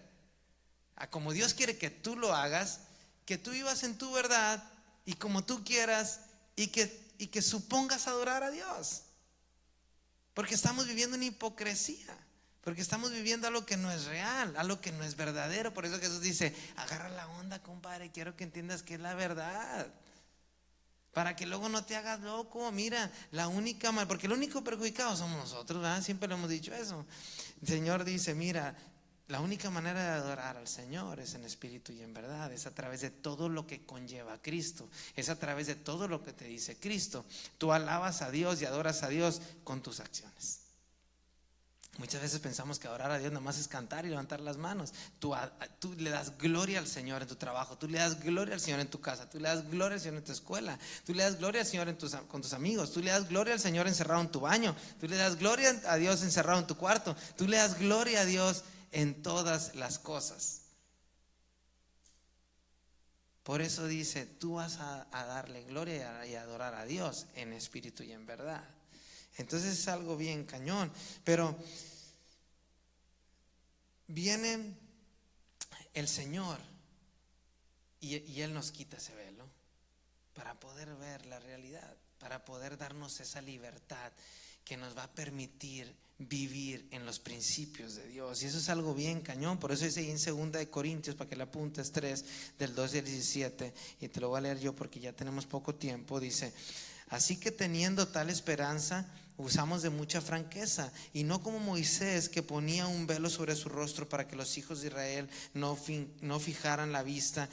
S1: a como Dios quiere que tú lo hagas, que tú vivas en tu verdad y como tú quieras, y que supongas adorar a Dios, porque estamos viviendo una hipocresía, porque estamos viviendo algo que no es real, algo que no es verdadero. Por eso Jesús dice, agarra la onda, compadre, quiero que entiendas que es la verdad, para que luego no te hagas loco. Mira, porque el único perjudicado somos nosotros, ¿verdad? Siempre lo hemos dicho eso. El Señor dice, mira, la única manera de adorar al Señor es en espíritu y en verdad, es a través de todo lo que conlleva a Cristo, es a través de todo lo que te dice Cristo. Tú alabas a Dios y adoras a Dios con tus acciones. Muchas veces pensamos que adorar a Dios nada más es cantar y levantar las manos. Tú le das gloria al Señor en tu trabajo, tú le das gloria al Señor en tu casa, tú le das gloria al Señor en tu escuela, tú le das gloria al Señor con tus amigos, tú le das gloria al Señor encerrado en tu baño, tú le das gloria a Dios encerrado en tu cuarto, tú le das gloria a Dios en todas las cosas. Por eso dice, tú vas a darle gloria y a adorar a Dios en espíritu y en verdad. Entonces es algo bien cañón. Pero viene el Señor y Él nos quita ese velo para poder ver la realidad, para poder darnos esa libertad que nos va a permitir vivir en los principios de Dios. Y eso es algo bien cañón. Por eso dice ahí en 2 Corintios, para que le apuntes, 3 del 12 al 17, y te lo voy a leer yo porque ya tenemos poco tiempo. Dice: así que teniendo tal esperanza, usamos de mucha franqueza, y no como Moisés, que ponía un velo sobre su rostro para que los hijos de Israel no fijaran la vista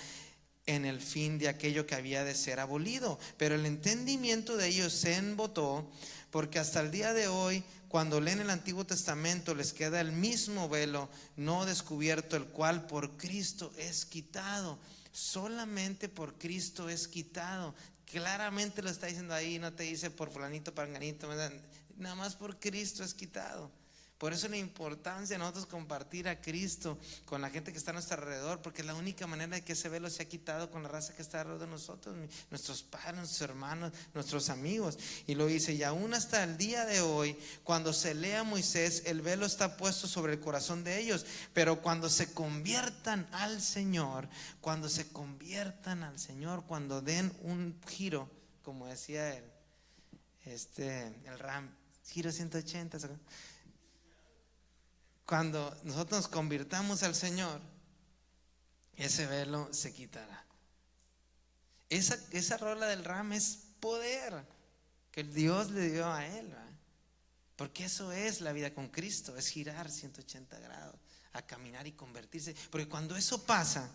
S1: en el fin de aquello que había de ser abolido. Pero el entendimiento de ellos se embotó, porque hasta el día de hoy, cuando leen el Antiguo Testamento, les queda el mismo velo no descubierto, el cual por Cristo es quitado. Solamente por Cristo es quitado. Claramente lo está diciendo ahí, no te dice por fulanito, paranganito, nada más por Cristo es quitado. Por eso la importancia de nosotros compartir a Cristo con la gente que está a nuestro alrededor, porque es la única manera de que ese velo se ha quitado con la raza que está alrededor de nosotros, nuestros padres, nuestros hermanos, nuestros amigos. Y lo dice: y aún hasta el día de hoy, cuando se lea a Moisés, el velo está puesto sobre el corazón de ellos, pero cuando se conviertan al Señor, cuando den un giro, como decía el Ram, giro 180, cuando nosotros nos convirtamos al Señor, ese velo se quitará. Esa rola del Ram es poder que Dios le dio a él, ¿verdad? Porque eso es la vida con Cristo, es girar 180 grados, a caminar y convertirse. Porque cuando eso pasa,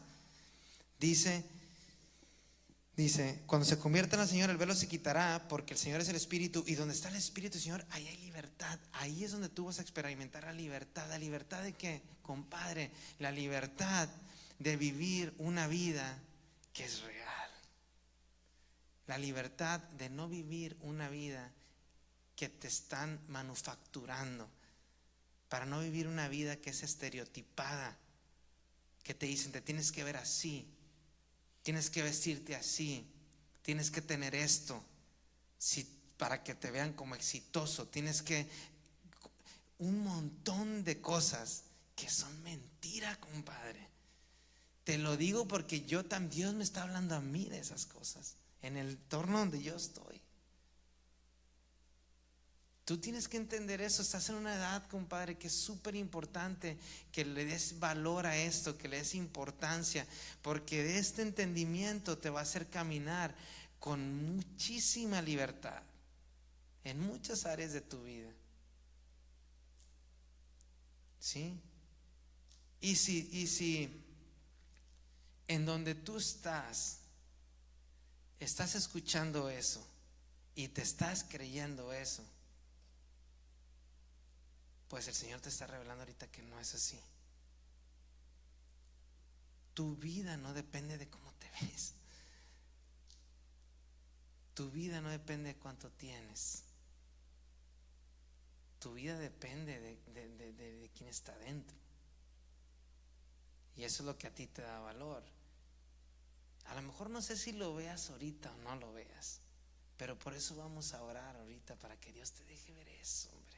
S1: dice, cuando se conviertan al Señor, el velo se quitará, porque el Señor es el Espíritu, y donde está el Espíritu del Señor, ahí hay libertad. Ahí es donde tú vas a experimentar la libertad. ¿La libertad de qué, compadre? La libertad de vivir una vida que es real. La libertad de no vivir una vida que te están manufacturando, para no vivir una vida que es estereotipada, que te dicen: te tienes que ver así, tienes que vestirte así, tienes que tener esto, para que te vean como exitoso, tienes que, un montón de cosas que son mentira, compadre. Te lo digo porque Dios me está hablando a mí de esas cosas, en el entorno donde yo estoy. Tú tienes que entender eso. Estás en una edad, compadre, que es súper importante que le des valor a esto, que le des importancia, porque de este entendimiento te va a hacer caminar con muchísima libertad en muchas áreas de tu vida. ¿Sí? Y si en donde tú estás escuchando eso y te estás creyendo eso, pues el Señor te está revelando ahorita que no es así. Tu vida no depende de cómo te ves. Tu vida no depende de cuánto tienes. Tu vida depende de quién está dentro. Y eso es lo que a ti te da valor. A lo mejor no sé si lo veas ahorita o no lo veas, pero por eso vamos a orar ahorita, para que Dios te deje ver eso, hombre.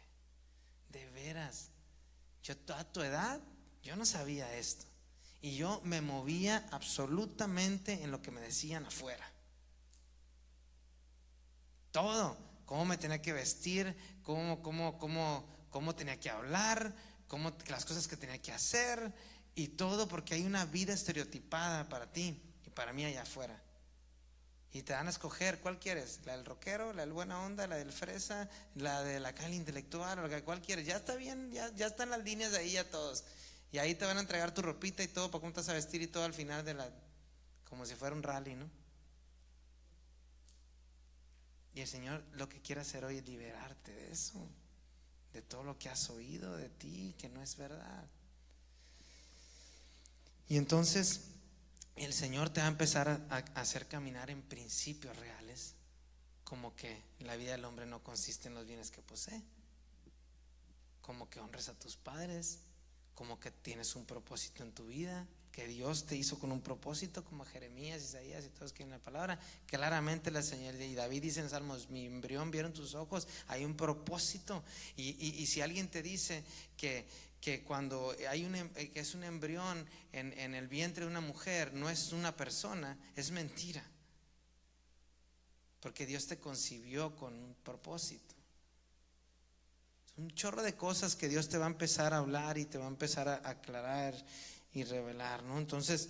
S1: De veras, yo a tu edad, yo no sabía esto, y yo me movía absolutamente en lo que me decían afuera. Todo, cómo me tenía que vestir, cómo tenía que hablar, las cosas que tenía que hacer, y todo porque hay una vida estereotipada para ti y para mí allá afuera. Y te dan a escoger: ¿cuál quieres? ¿La del rockero, la del buena onda, la del fresa, la de la calle intelectual, o cuál quieres? Ya está bien, ya están las líneas de ahí ya todos. Y ahí te van a entregar tu ropita y todo para cómo te vas a vestir y todo al final como si fuera un rally, ¿no? Y el Señor lo que quiere hacer hoy es liberarte de eso, de todo lo que has oído de ti que no es verdad. Y entonces el Señor te va a empezar a hacer caminar en principios reales, como que la vida del hombre no consiste en los bienes que posee, como que honres a tus padres, como que tienes un propósito en tu vida, que Dios te hizo con un propósito, como Jeremías, Isaías y todos que en la palabra claramente la señal. Y David dice en Salmos: mi embrión vieron tus ojos. Hay un propósito. Y si alguien te dice que cuando que es un embrión en el vientre de una mujer, no es una persona, es mentira, porque Dios te concibió con un propósito. Un chorro de cosas que Dios te va a empezar a hablar y te va a empezar a aclarar y revelar, ¿no? Entonces,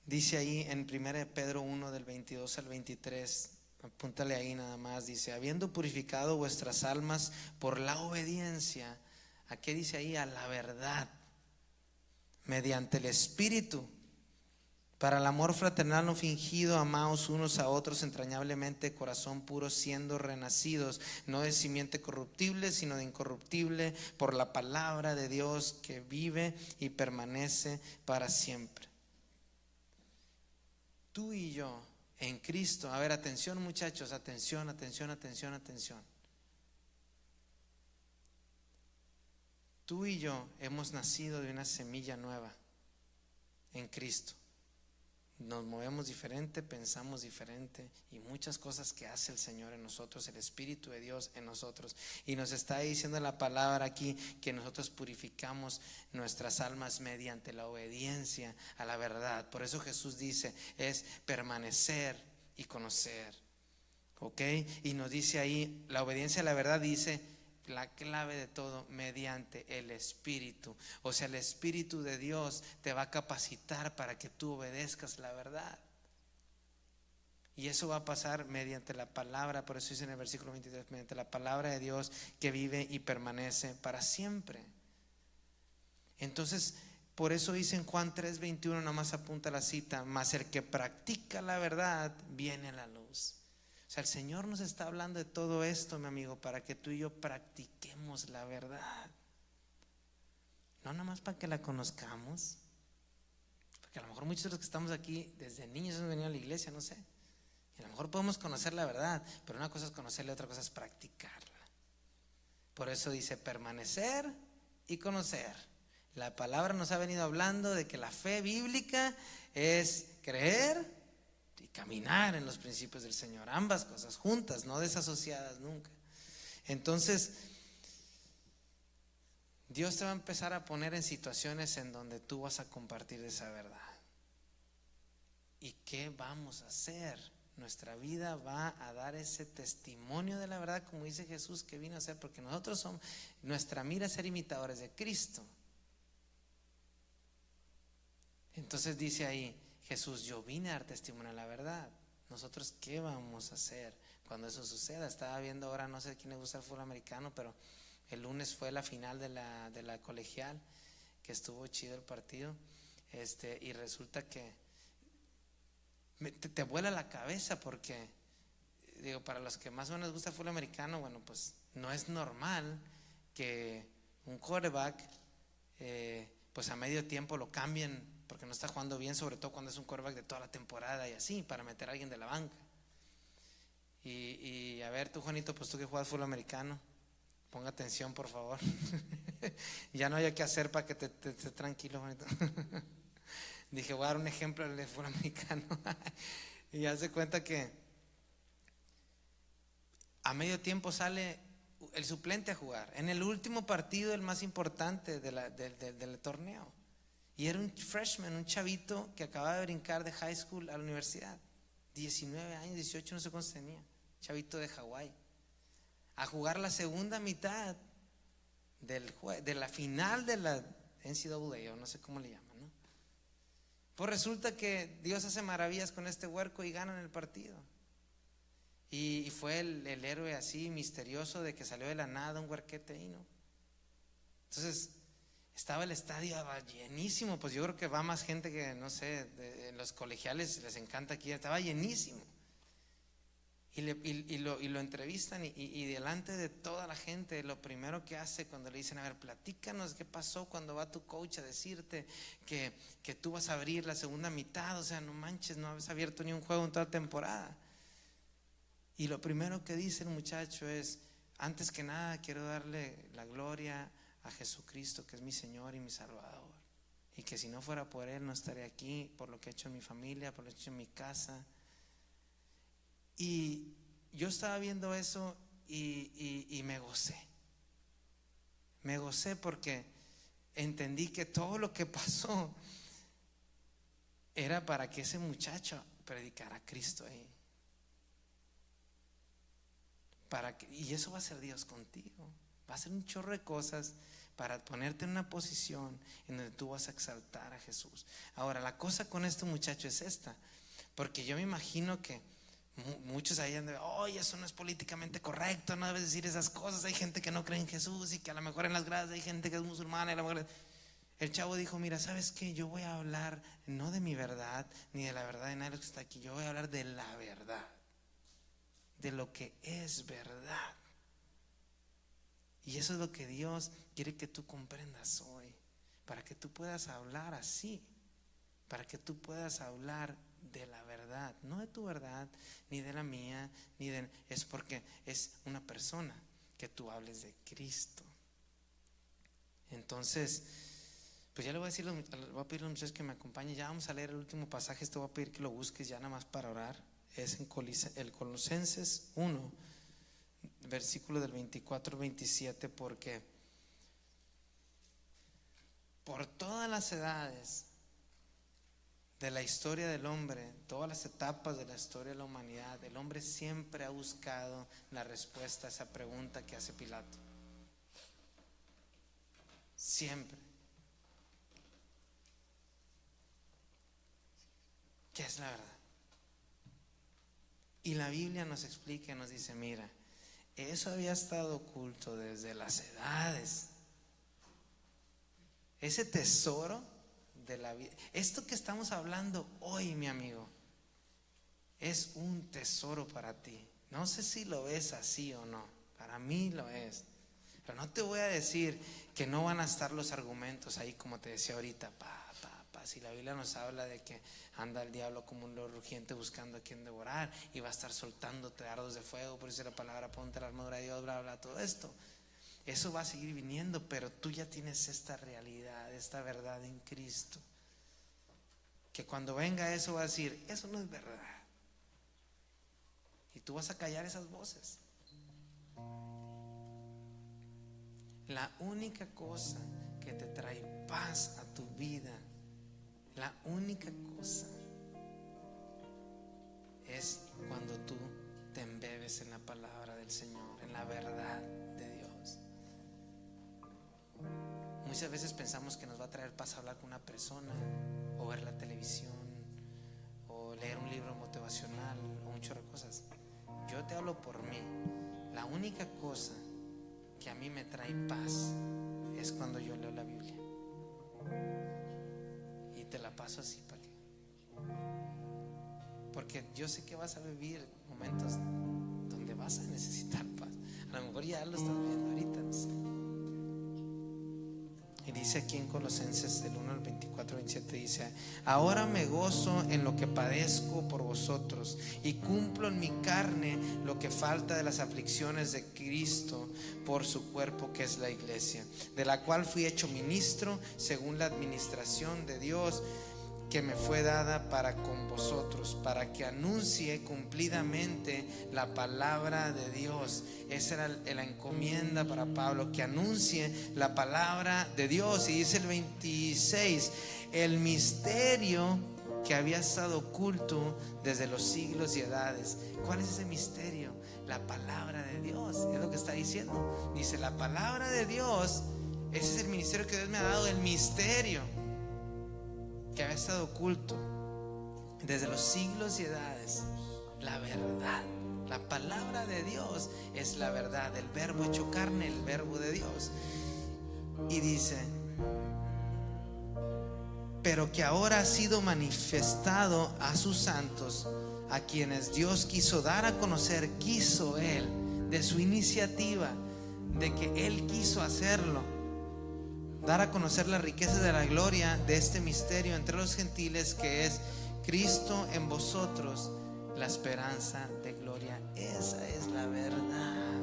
S1: dice ahí en 1 Pedro 1 del 22 al 23, apúntale ahí nada más, dice: habiendo purificado vuestras almas por la obediencia, ¿a qué dice ahí? A la verdad, mediante el Espíritu, para el amor fraternal no fingido, amaos unos a otros entrañablemente, corazón puro, siendo renacidos, no de simiente corruptible, sino de incorruptible, por la palabra de Dios que vive y permanece para siempre. Tú y yo en Cristo, a ver, atención muchachos, atención. Tú y yo hemos nacido de una semilla nueva en Cristo. Nos movemos diferente, pensamos diferente, y muchas cosas que hace el Señor en nosotros, el Espíritu de Dios en nosotros. Y nos está diciendo la palabra aquí que nosotros purificamos nuestras almas mediante la obediencia a la verdad. Por eso Jesús dice, es permanecer y conocer, ¿ok? Y nos dice ahí, la obediencia a la verdad, dice la clave de todo, mediante el Espíritu. O sea, el Espíritu de Dios te va a capacitar para que tú obedezcas la verdad. Y eso va a pasar mediante la palabra. Por eso dice en el versículo 23, mediante la palabra de Dios que vive y permanece para siempre. Entonces, por eso dice en Juan 3:21, nomás apunta la cita: mas el que practica la verdad viene a la luz. O sea, el Señor nos está hablando de todo esto, mi amigo, para que tú y yo practiquemos la verdad. No nada más para que la conozcamos, porque a lo mejor muchos de los que estamos aquí desde niños hemos venido a la iglesia, no sé, y a lo mejor podemos conocer la verdad, pero una cosa es conocerla, otra cosa es practicarla. Por eso dice permanecer y conocer. La palabra nos ha venido hablando de que la fe bíblica es creer y caminar en los principios del Señor, ambas cosas juntas, no desasociadas nunca. Entonces, Dios te va a empezar a poner en situaciones en donde tú vas a compartir esa verdad. ¿Y qué vamos a hacer? Nuestra vida va a dar ese testimonio de la verdad, como dice Jesús que vino a hacer, porque nosotros somos, nuestra mira es ser imitadores de Cristo. Entonces dice ahí Jesús: yo vine a dar testimonio a la verdad. Nosotros, ¿qué vamos a hacer cuando eso suceda? Estaba viendo ahora, no sé a quién le gusta el fútbol americano, pero el lunes fue la final de la colegial, que estuvo chido el partido, y resulta que te vuela la cabeza, porque digo, para los que más o menos gusta el fútbol americano, bueno, pues no es normal que un quarterback pues a medio tiempo lo cambien porque no está jugando bien, sobre todo cuando es un quarterback de toda la temporada y así, para meter a alguien de la banca. Y a ver, tú, Juanito, pues tú que juegas fútbol americano, ponga atención, por favor. Ya no hay qué hacer para que te estés tranquilo, Juanito. Dije, voy a dar un ejemplo del fútbol americano. Y ya se cuenta que a medio tiempo sale el suplente a jugar en el último partido, el más importante del torneo. Y era un freshman, un chavito que acababa de brincar de high school a la universidad, 19 años, 18, no sé cuántos tenía, chavito de Hawái, a jugar la segunda mitad de la final de la NCAA, o no sé cómo le llaman, ¿no? Pues resulta que Dios hace maravillas con este huerco y ganan el partido. Y fue el héroe así misterioso de que salió de la nada, un huerquete ahí, ¿no? Entonces estaba el estadio llenísimo, pues yo creo que va más gente que, no sé, los colegiales les encanta aquí, estaba llenísimo. Y lo entrevistan y delante de toda la gente, lo primero que hace cuando le dicen: a ver, platícanos qué pasó cuando va tu coach a decirte que tú vas a abrir la segunda mitad, o sea, no manches, no habías abierto ni un juego en toda temporada. Y lo primero que dice el muchacho es: antes que nada quiero darle la gloria a Jesucristo, que es mi Señor y mi Salvador, y que si no fuera por Él no estaría aquí, por lo que he hecho en mi familia, por lo que he hecho en mi casa. Y yo estaba viendo eso y me gocé porque entendí que todo lo que pasó era para que ese muchacho predicar a Cristo ahí. Y eso va a ser Dios contigo. Va a hacer un chorro de cosas para ponerte en una posición en donde tú vas a exaltar a Jesús. Ahora, la cosa con este muchacho es esta, porque yo me imagino que muchos ahí andan, oye, eso no es políticamente correcto, no debes decir esas cosas. Hay gente que no cree en Jesús y que a lo mejor en las gradas hay gente que es musulmana y a lo mejor... El chavo dijo, mira, ¿sabes qué? Yo voy a hablar no de mi verdad ni de la verdad de nadie de los que está aquí. Yo voy a hablar de la verdad, de lo que es verdad. Y eso es lo que Dios quiere que tú comprendas hoy, para que tú puedas hablar así, para que tú puedas hablar de la verdad, no de tu verdad, ni de la mía, es porque es una persona que tú hables de Cristo. Entonces, pues ya le voy a decir, voy a pedir a los muchachos que me acompañen. Ya vamos a leer el último pasaje. Te voy a pedir que lo busques ya nada más para orar. Es en el Colosenses 1, versículo del 24 al 27, porque por todas las edades de la historia del hombre, todas las etapas de la historia de la humanidad, el hombre siempre ha buscado la respuesta a esa pregunta que hace Pilato. Siempre. ¿Qué es la verdad? Y la Biblia nos explica y nos dice, mira, eso había estado oculto desde las edades. Ese tesoro de la vida, esto que estamos hablando hoy, mi amigo, es un tesoro para ti. No sé si lo ves así o no, para mí lo es. Pero no te voy a decir que no van a estar los argumentos ahí, como te decía ahorita, si la Biblia nos habla de que anda el diablo como un león rugiente buscando a quien devorar y va a estar soltándote dardos de fuego, por eso la palabra ponte la armadura de Dios, bla, bla, todo esto. Eso va a seguir viniendo, pero tú ya tienes esta realidad, esta verdad en Cristo, que cuando venga eso va a decir, eso no es verdad, y tú vas a callar esas voces. La única cosa que te trae paz a tu vida, la única cosa, es cuando tú te embebes en la palabra del Señor, en la verdad de Dios. Muchas veces pensamos que nos va a traer paz hablar con una persona, o ver la televisión, o leer un libro motivacional, o un chorro de cosas. Yo te hablo por mí. La única cosa que a mí me trae paz es cuando yo leo la Biblia. Y te la paso así para que, porque yo sé que vas a vivir momentos donde vas a necesitar paz. A lo mejor ya lo estás viendo ahorita, no sé. Y dice aquí en Colosenses del 1 al 24, 27, dice: ahora me gozo en lo que padezco por vosotros y cumplo en mi carne lo que falta de las aflicciones de Cristo por su cuerpo, que es la iglesia, de la cual fui hecho ministro según la administración de Dios que me fue dada para con vosotros, para que anuncie cumplidamente la palabra de Dios. Esa era la encomienda para Pablo, que anuncie la palabra de Dios. Y dice el 26, el misterio que había estado oculto desde los siglos y edades. ¿Cuál es ese misterio? La palabra de Dios, es lo que está diciendo. Dice, la palabra de Dios, ese es el ministerio que Dios me ha dado, el misterio que había estado oculto desde los siglos y edades. La verdad, la palabra de Dios es la verdad, el verbo hecho carne, el verbo de Dios. Y dice, pero que ahora ha sido manifestado a sus santos, a quienes Dios quiso dar a conocer, quiso Él, de su iniciativa, de que Él quiso hacerlo, dar a conocer las riquezas de la gloria de este misterio entre los gentiles, que es Cristo en vosotros, la esperanza de gloria. Esa es la verdad.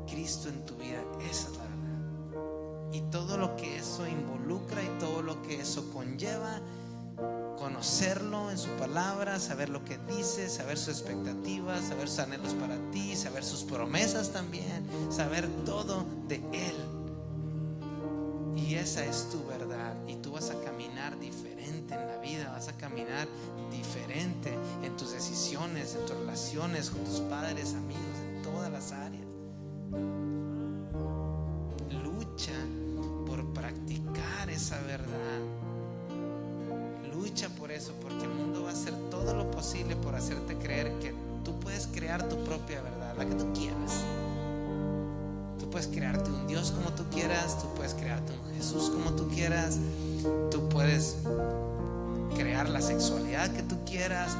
S1: Cristo en tu vida, esa es la verdad. Y todo lo que eso involucra y todo lo que eso conlleva, conocerlo en su palabra, saber lo que dice, saber sus expectativas, saber sus anhelos para ti, saber sus promesas también, saber todo de Él. Y esa es tu verdad, y tú vas a caminar caminar diferente en la vida, vas a caminar diferente en tus decisiones, en tus relaciones con tus padres, amigos, en todas las áreas. Lucha por practicar esa verdad. Lucha por eso, porque el mundo va a hacer todo lo posible por hacerte creer que tú puedes crear tu propia verdad, la que tú quieras. Tú puedes crearte un Dios como tú quieras, tú puedes crearte un Jesús como tú quieras, tú puedes crear la sexualidad que tú quieras,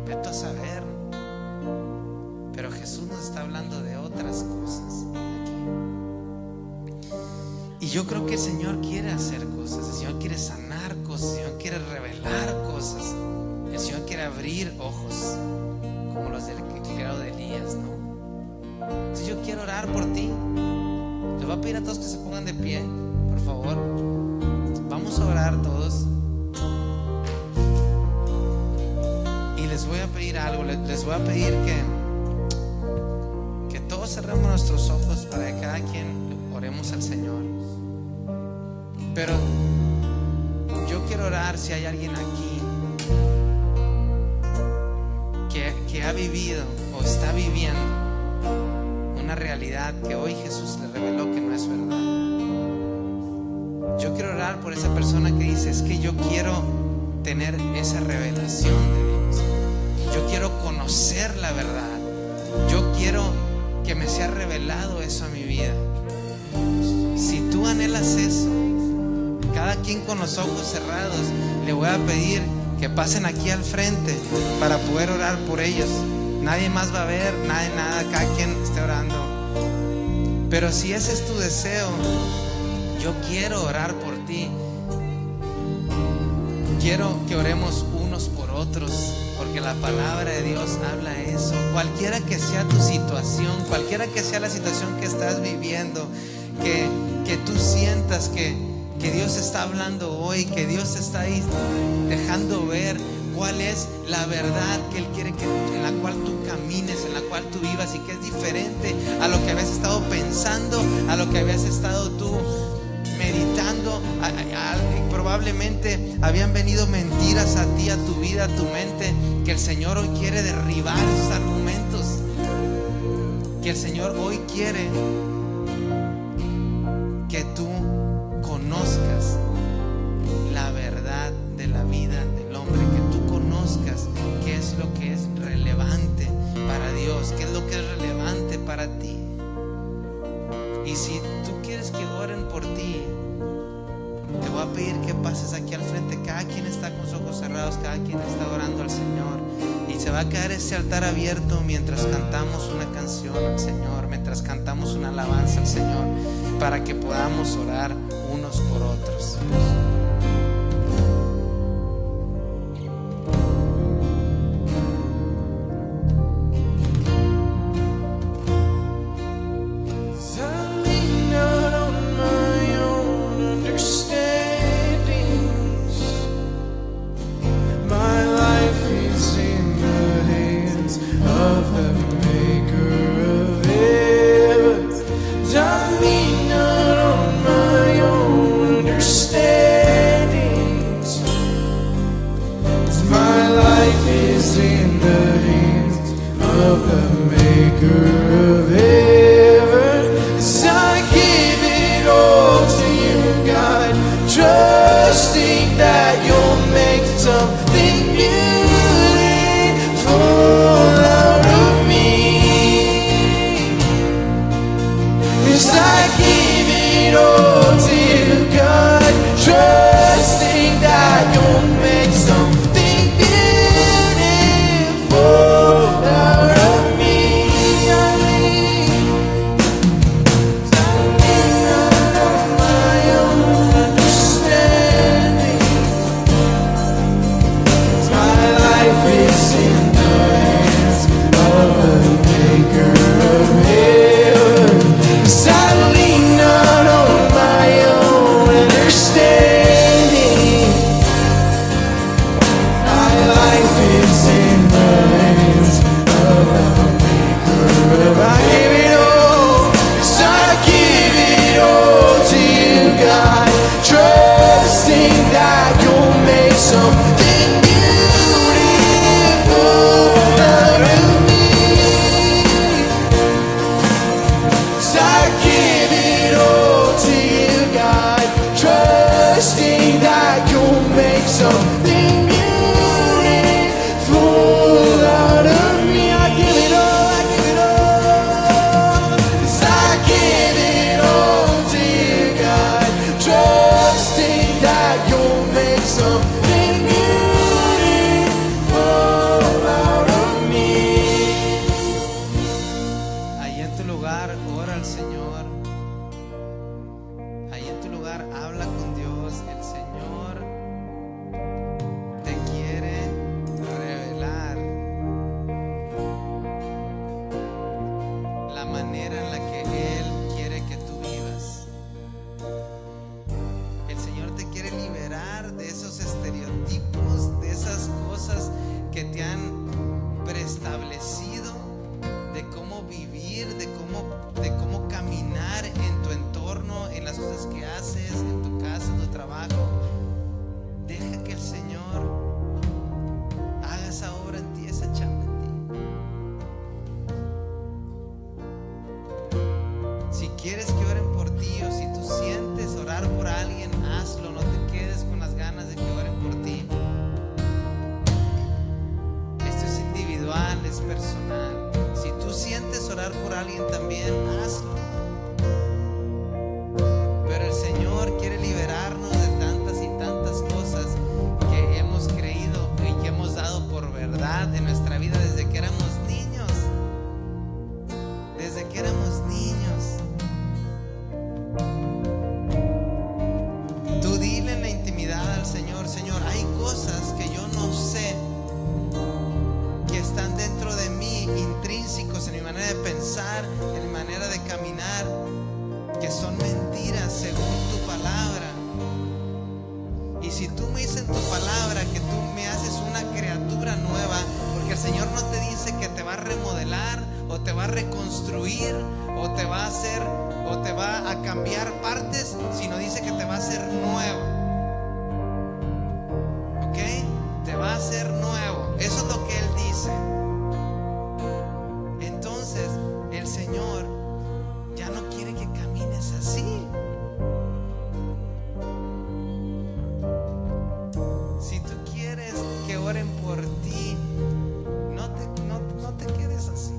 S1: vete a saber. Pero Jesús nos está hablando de otras cosas aquí. Y yo creo que el Señor quiere hacer cosas, el Señor quiere sanar cosas, el Señor quiere revelar cosas, el Señor quiere abrir ojos como los del criado de Elías, ¿no? Entonces yo quiero orar por ti. Les voy a pedir a todos que se pongan de pie, por favor. Vamos a orar todos. Y les voy a pedir algo. Les voy a pedir que todos cerremos nuestros ojos para que cada quien oremos al Señor. Pero yo quiero orar si hay alguien aquí que ha vivido o está viviendo una realidad que hoy Jesús le reveló que no es verdad. Yo quiero orar por esa persona que dice: es que yo quiero tener esa revelación de Dios, yo quiero conocer la verdad, yo quiero que me sea revelado eso a mi vida. Si tú anhelas eso, cada quien con los ojos cerrados, le voy a pedir que pasen aquí al frente para poder orar por ellos. Nadie más va a ver, nada, cada quien esté orando. Pero si ese es tu deseo, yo quiero orar por ti. Quiero que oremos unos por otros, porque la palabra de Dios habla eso. Cualquiera que sea tu situación, cualquiera que sea la situación que estás viviendo, que tú sientas que Dios está hablando hoy, que Dios está ahí dejando ver cuál es la verdad que Él quiere en la cual tú camines, en la cual tú vivas, y que es diferente a lo que habías estado pensando, a lo que habías estado tú meditando. Probablemente habían venido mentiras a ti, a tu vida, a tu mente, que el Señor hoy quiere derribar esos argumentos, que el Señor hoy quiere que tú conozcas la verdad de la vida del hombre, que tú conozcas qué es lo que es relevante para Dios, qué es lo que es relevante para ti. Y si tú quieres que oren por ti, te voy a pedir que pases aquí al frente. Cada quien está con sus ojos cerrados, cada quien está orando al Señor, y se va a quedar ese altar abierto mientras cantamos una canción al Señor, mientras cantamos una alabanza al Señor, para que podamos orar unos por otros. si tú me dices en tu palabra que tú me haces una criatura nueva, porque el Señor no te dice que te va a remodelar o te va a reconstruir o te va a hacer o te va a cambiar partes, sino dice que te va a hacer nuevo. ¿Ok? Te va a hacer nuevo. Eso es lo que Él dice. Entonces el Señor ya no quiere que camines así. Si tú quieres que oren por ti, no te quedes así.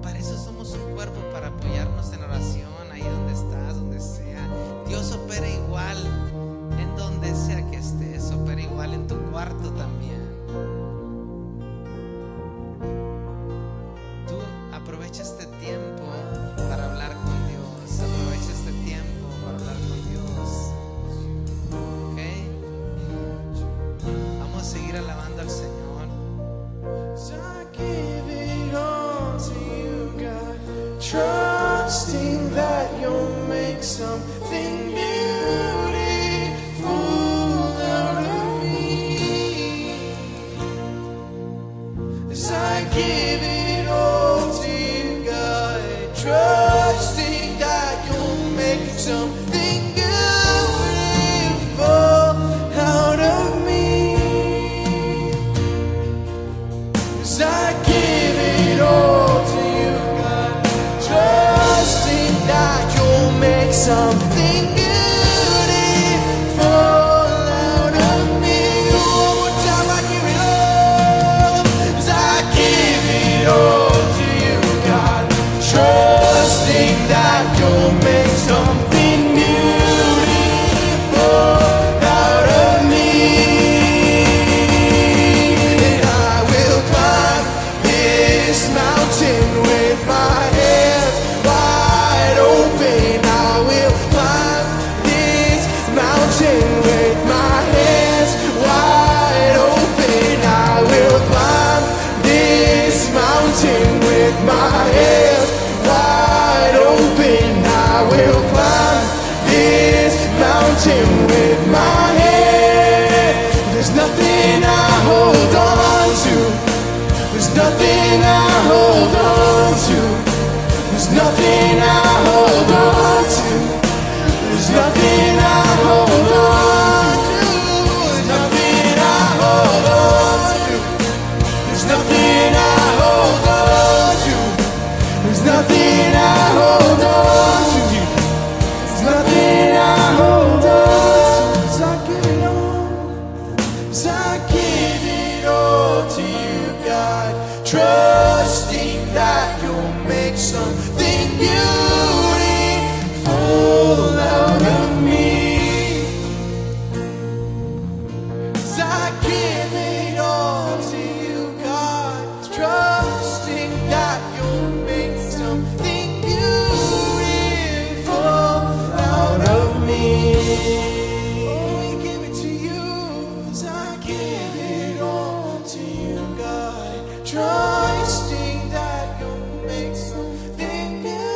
S1: Para eso somos un cuerpo, para apoyarnos en oración, ahí donde estás, donde sea. Dios opera igual en donde sea que estés, opera igual en tu cuarto también. Tú aprovecha este tiempo para hablar con Dios, aprovecha este tiempo para hablar con Dios. ¿Ok? Vamos a seguir alabando al Señor.
S2: So I give it all to you, God, trusting that you'll make something beautiful out of me. As I give it all to you, God, trusting that you'll make something beautiful out of me. As I give it all to you, God, trusting that you'll make something beautiful out of me. One more time, I give it all. As I give it all to you, God, trusting that you'll make something beautiful out of me. And I will climb this mountain with my hands wide open. I will climb this mountain with my hands wide open. I will climb this mountain with my hands wide open. I will climb this mountain with my hands. There's nothing I hold on to. There's nothing I hold on to. There's nothing I hold on to. There's nothing I hold on to. There's nothing I hold on to. There's nothing I hold on to. There's nothing I hold on to. There's nothing I hold on to. As I give it all. As I give it all to you, God, trusting that you'll make something beautiful out of me. As I give it all to you, God, trusting that you'll make something beautiful out of me. Oh, we give it to you. As I give it all to you, God, trusting that you'll make something beautiful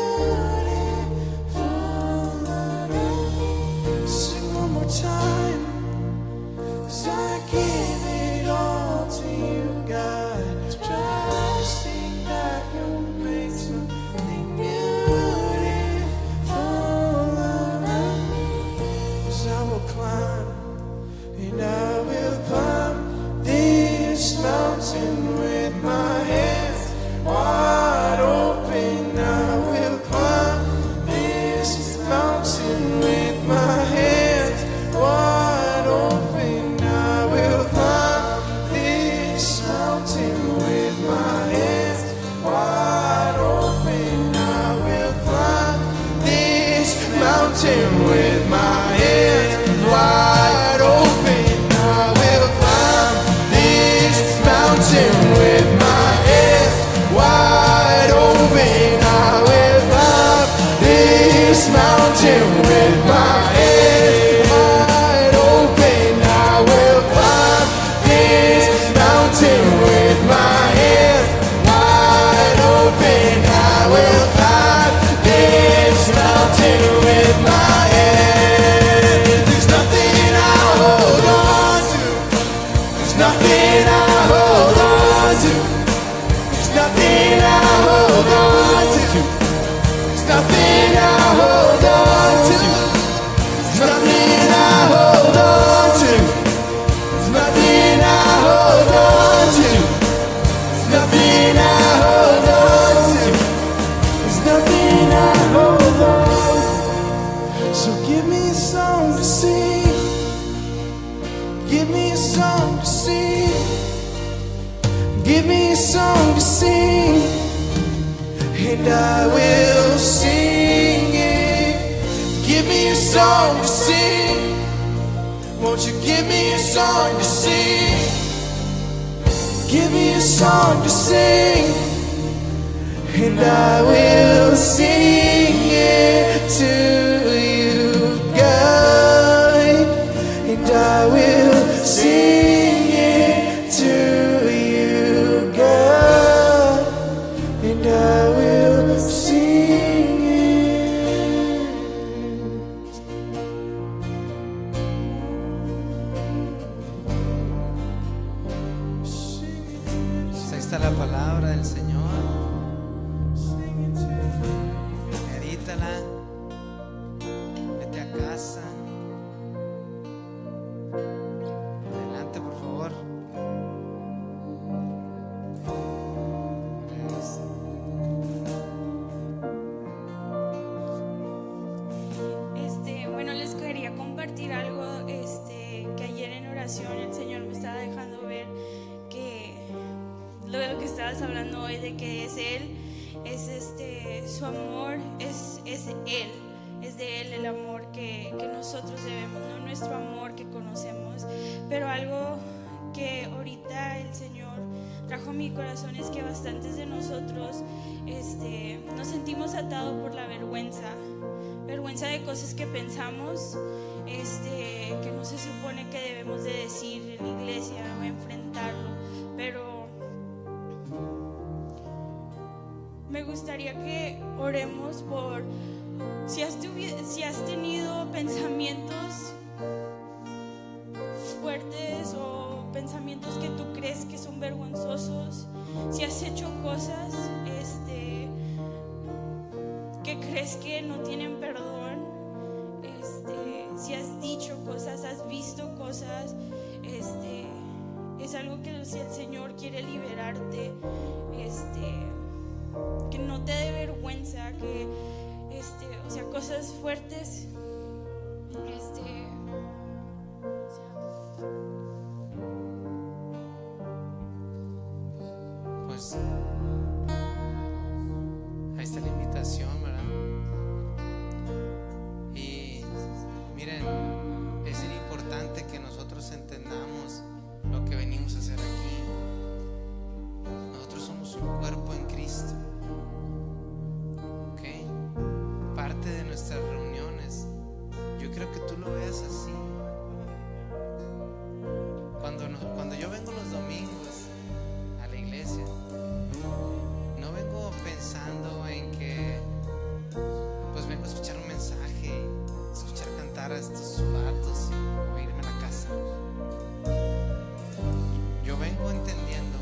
S2: out of me. Sing one more time. As I give it all to you, God, trusting that you'll make something beautiful out of me. As I will climb, and I will climb this mountain with my hands wide open. I will climb this mountain with my hands wide open. I will climb this mountain with my hands wide open. I will climb this mountain with my hands wide open. I will climb this mountain with my hands wide open. I will climb this mountain with my hands wide open. I will climb this mountain with my hands wide open. I will climb this mountain with my hands. Give me a song to sing. Give me a song to sing. Give me a song to sing. And I will sing it. Give me a song to sing. Won't you give me a song to sing? Give me a song to sing. And I will sing it to you, God. And I will sing it to you, God. And I will sing it.
S1: Pues ahí está la palabra del Señor. Medítala. Vete a casa. Adelante, por favor.
S3: Bueno, les quería compartir algo que ayer en oración el Señor me estaba dejando ver, que lo de lo que estabas hablando hoy, de que es Él, es su amor, es Él, es de Él el amor que nosotros debemos, no nuestro amor que conocemos. Pero algo que ahorita el Señor trajo a mi corazón es que bastantes de nosotros nos sentimos atados por la vergüenza de cosas que pensamos, que no se supone que debemos de decir en la iglesia o enfrentarlo. Pero me gustaría que oremos por si has tenido pensamientos fuertes o pensamientos que tú crees que son vergonzosos, si has hecho cosas que crees que no tienen perdón, si has dicho cosas, has visto cosas, es algo que si el Señor quiere liberarte, que no te dé vergüenza, que o sea, cosas fuertes,
S1: Pues ahí está la invitación, ¿verdad? Y miren, es importante que nosotros entendamos lo que venimos a hacer aquí. Nosotros somos un cuerpo en Cristo, ¿ok? Parte de nuestras reuniones, yo creo que tú lo veas así. Cuando yo vengo los domingos a la iglesia, no vengo pensando en que pues vengo a escuchar un mensaje, escuchar cantar a estos vatos o irme a la casa. Yo vengo entendiendo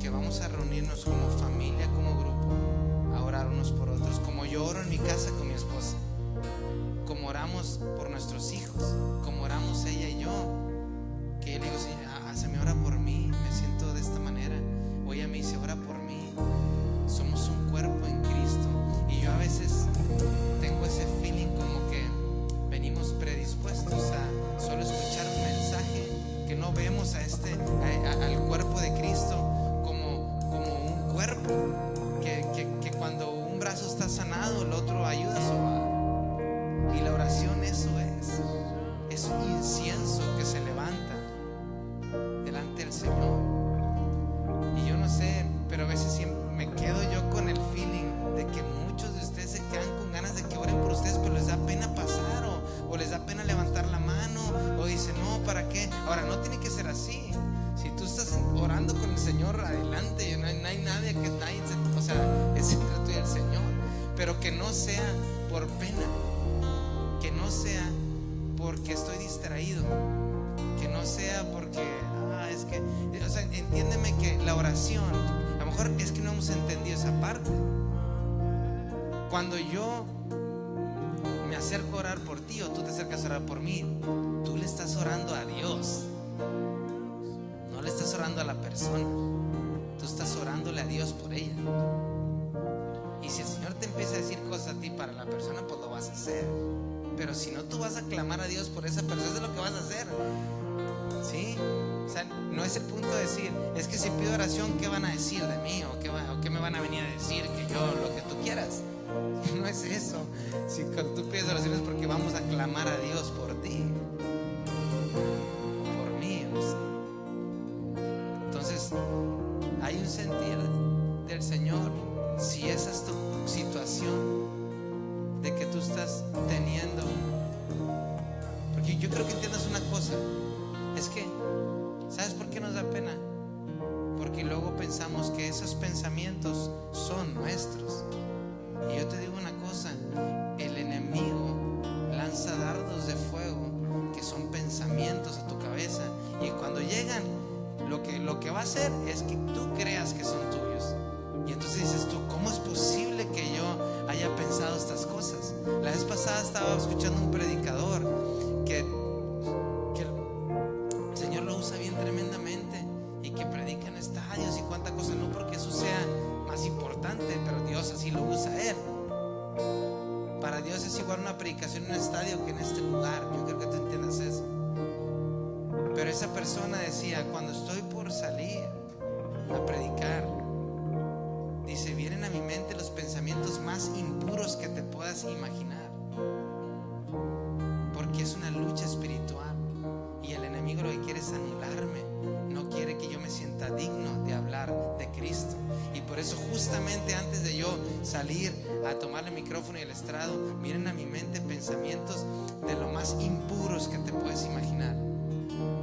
S1: que vamos a reunirnos como familia, como grupo, a orar unos por otros, como yo oro en mi casa con mi esposa, como oramos por nuestros hijos, como oramos ella y yo, que yo le digo, se me ora por mí, me siento de esta manera, o ella me dice, ora por mí. Somos un cuerpo en Cristo, y yo a veces tengo ese feeling como que venimos predispuestos a solo escuchar un mensaje, que no vemos al cuerpo de Cristo como un cuerpo, que cuando un brazo está sanado, el otro ayuda a sobar. Y la oración eso es un incienso que se levanta delante del Señor. Y yo no sé, pero a veces siempre me quedo yo con el feeling de que muchos de ustedes se quedan con ganas de que oren por ustedes, pero les da pena pasar o les da pena levantar la mano, o dicen, no, ¿para qué? Ahora, no tiene que ser así. Si tú estás orando con el Señor, adelante, no hay nadie que o sea, es entre tú y el Señor, pero que no sea por pena, que no sea porque estoy distraído, que no sea porque es que, o sea, entiéndeme que la oración, a lo mejor es que no hemos entendido esa parte. Cuando yo me acerco a orar por ti, o tú te acercas a orar por mí, tú le estás orando a Dios, no le estás orando a la persona, tú estás orándole a Dios por ella. Y si el Señor te empieza a decir cosas a ti para la persona, pues lo vas a hacer. pero si no, tú vas a clamar a Dios por esa persona. Eso es lo que vas a hacer, ¿sí? O sea, no es el punto de decir, es que si pido oración, ¿qué van a decir de mí? ¿O qué me van a venir a decir? Que yo, lo que tú quieras. No es eso. Si cuando tú pides oración es porque vamos a clamar a Dios por ti, por mí, o sea. Entonces, hay un sentir del Señor. Si esa es tu situación de que tú estás teniendo, porque yo creo que entiendas una cosa, es que, ¿sabes por qué nos da pena? Porque luego pensamos que esos pensamientos son nuestros. Y yo te digo una cosa, el enemigo lanza dardos de fuego que son pensamientos a tu cabeza, y cuando llegan, lo que va a hacer es que tú creas que son tuyos. Y entonces dices tú, ¿cómo es posible que yo haya pensado estas cosas? La vez pasada estaba escuchando un predicador que el Señor lo usa bien tremendamente, y que predica en estadios y cuánta cosa, no porque eso sea más importante, pero Dios así lo usa a él. Para Dios es igual una predicación en un estadio que en este lugar. Yo creo que tú entiendas eso. Pero esa persona decía, cuando estoy por salir a predicar, dice, vienen a mi mente los pensamientos más impuros que te puedas imaginar, porque es una lucha espiritual, y el enemigo lo que quiere es anularme. No quiere que yo me sienta digno de hablar de Cristo. Y por eso, justamente antes de yo salir a tomar el micrófono y el estrado, vienen a mi mente pensamientos de lo más impuros que te puedes imaginar.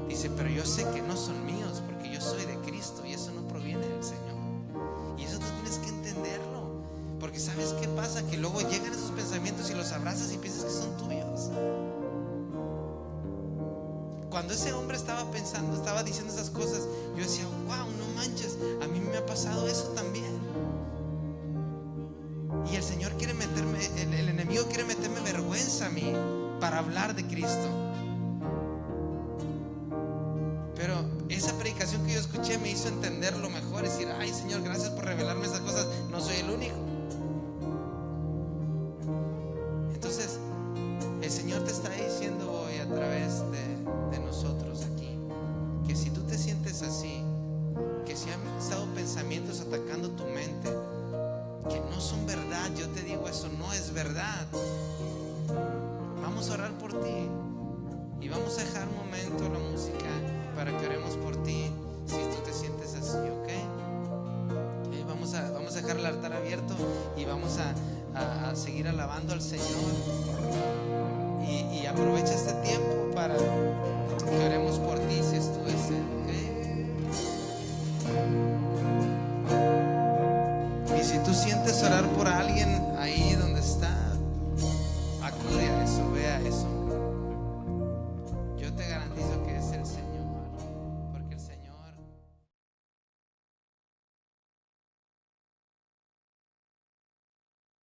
S1: Dice, pero yo sé que no son míos, porque yo soy de Cristo, y eso no proviene del Señor. Y eso tú tienes que entenderlo, porque ¿sabes qué pasa? Que luego llegan esos pensamientos y los abrazas y piensas que son tuyos. Cuando ese hombre estaba pensando, estaba diciendo esas cosas, yo decía, wow, no manches, a mí me ha pasado eso también. Y el Señor quiere meterme, el enemigo quiere meterme vergüenza a mí para hablar de Cristo. Pero esa predicación que yo escuché me hizo entenderlo mejor, decir, ay Señor, gracias por revelarme esas cosas, no soy el único. Entonces, el Señor te está diciendo hoy a través de nosotros aquí, que si tú te sientes así, que si han estado pensamientos atacando tu mente que no son verdad, yo te digo, eso no es verdad. Vamos a orar por ti y vamos a dejar un momento la música para que oremos por ti si tú te sientes así, ¿ok? Vamos a dejar el altar abierto y vamos a seguir alabando al Señor, y aprovecha este tiempo para que oremos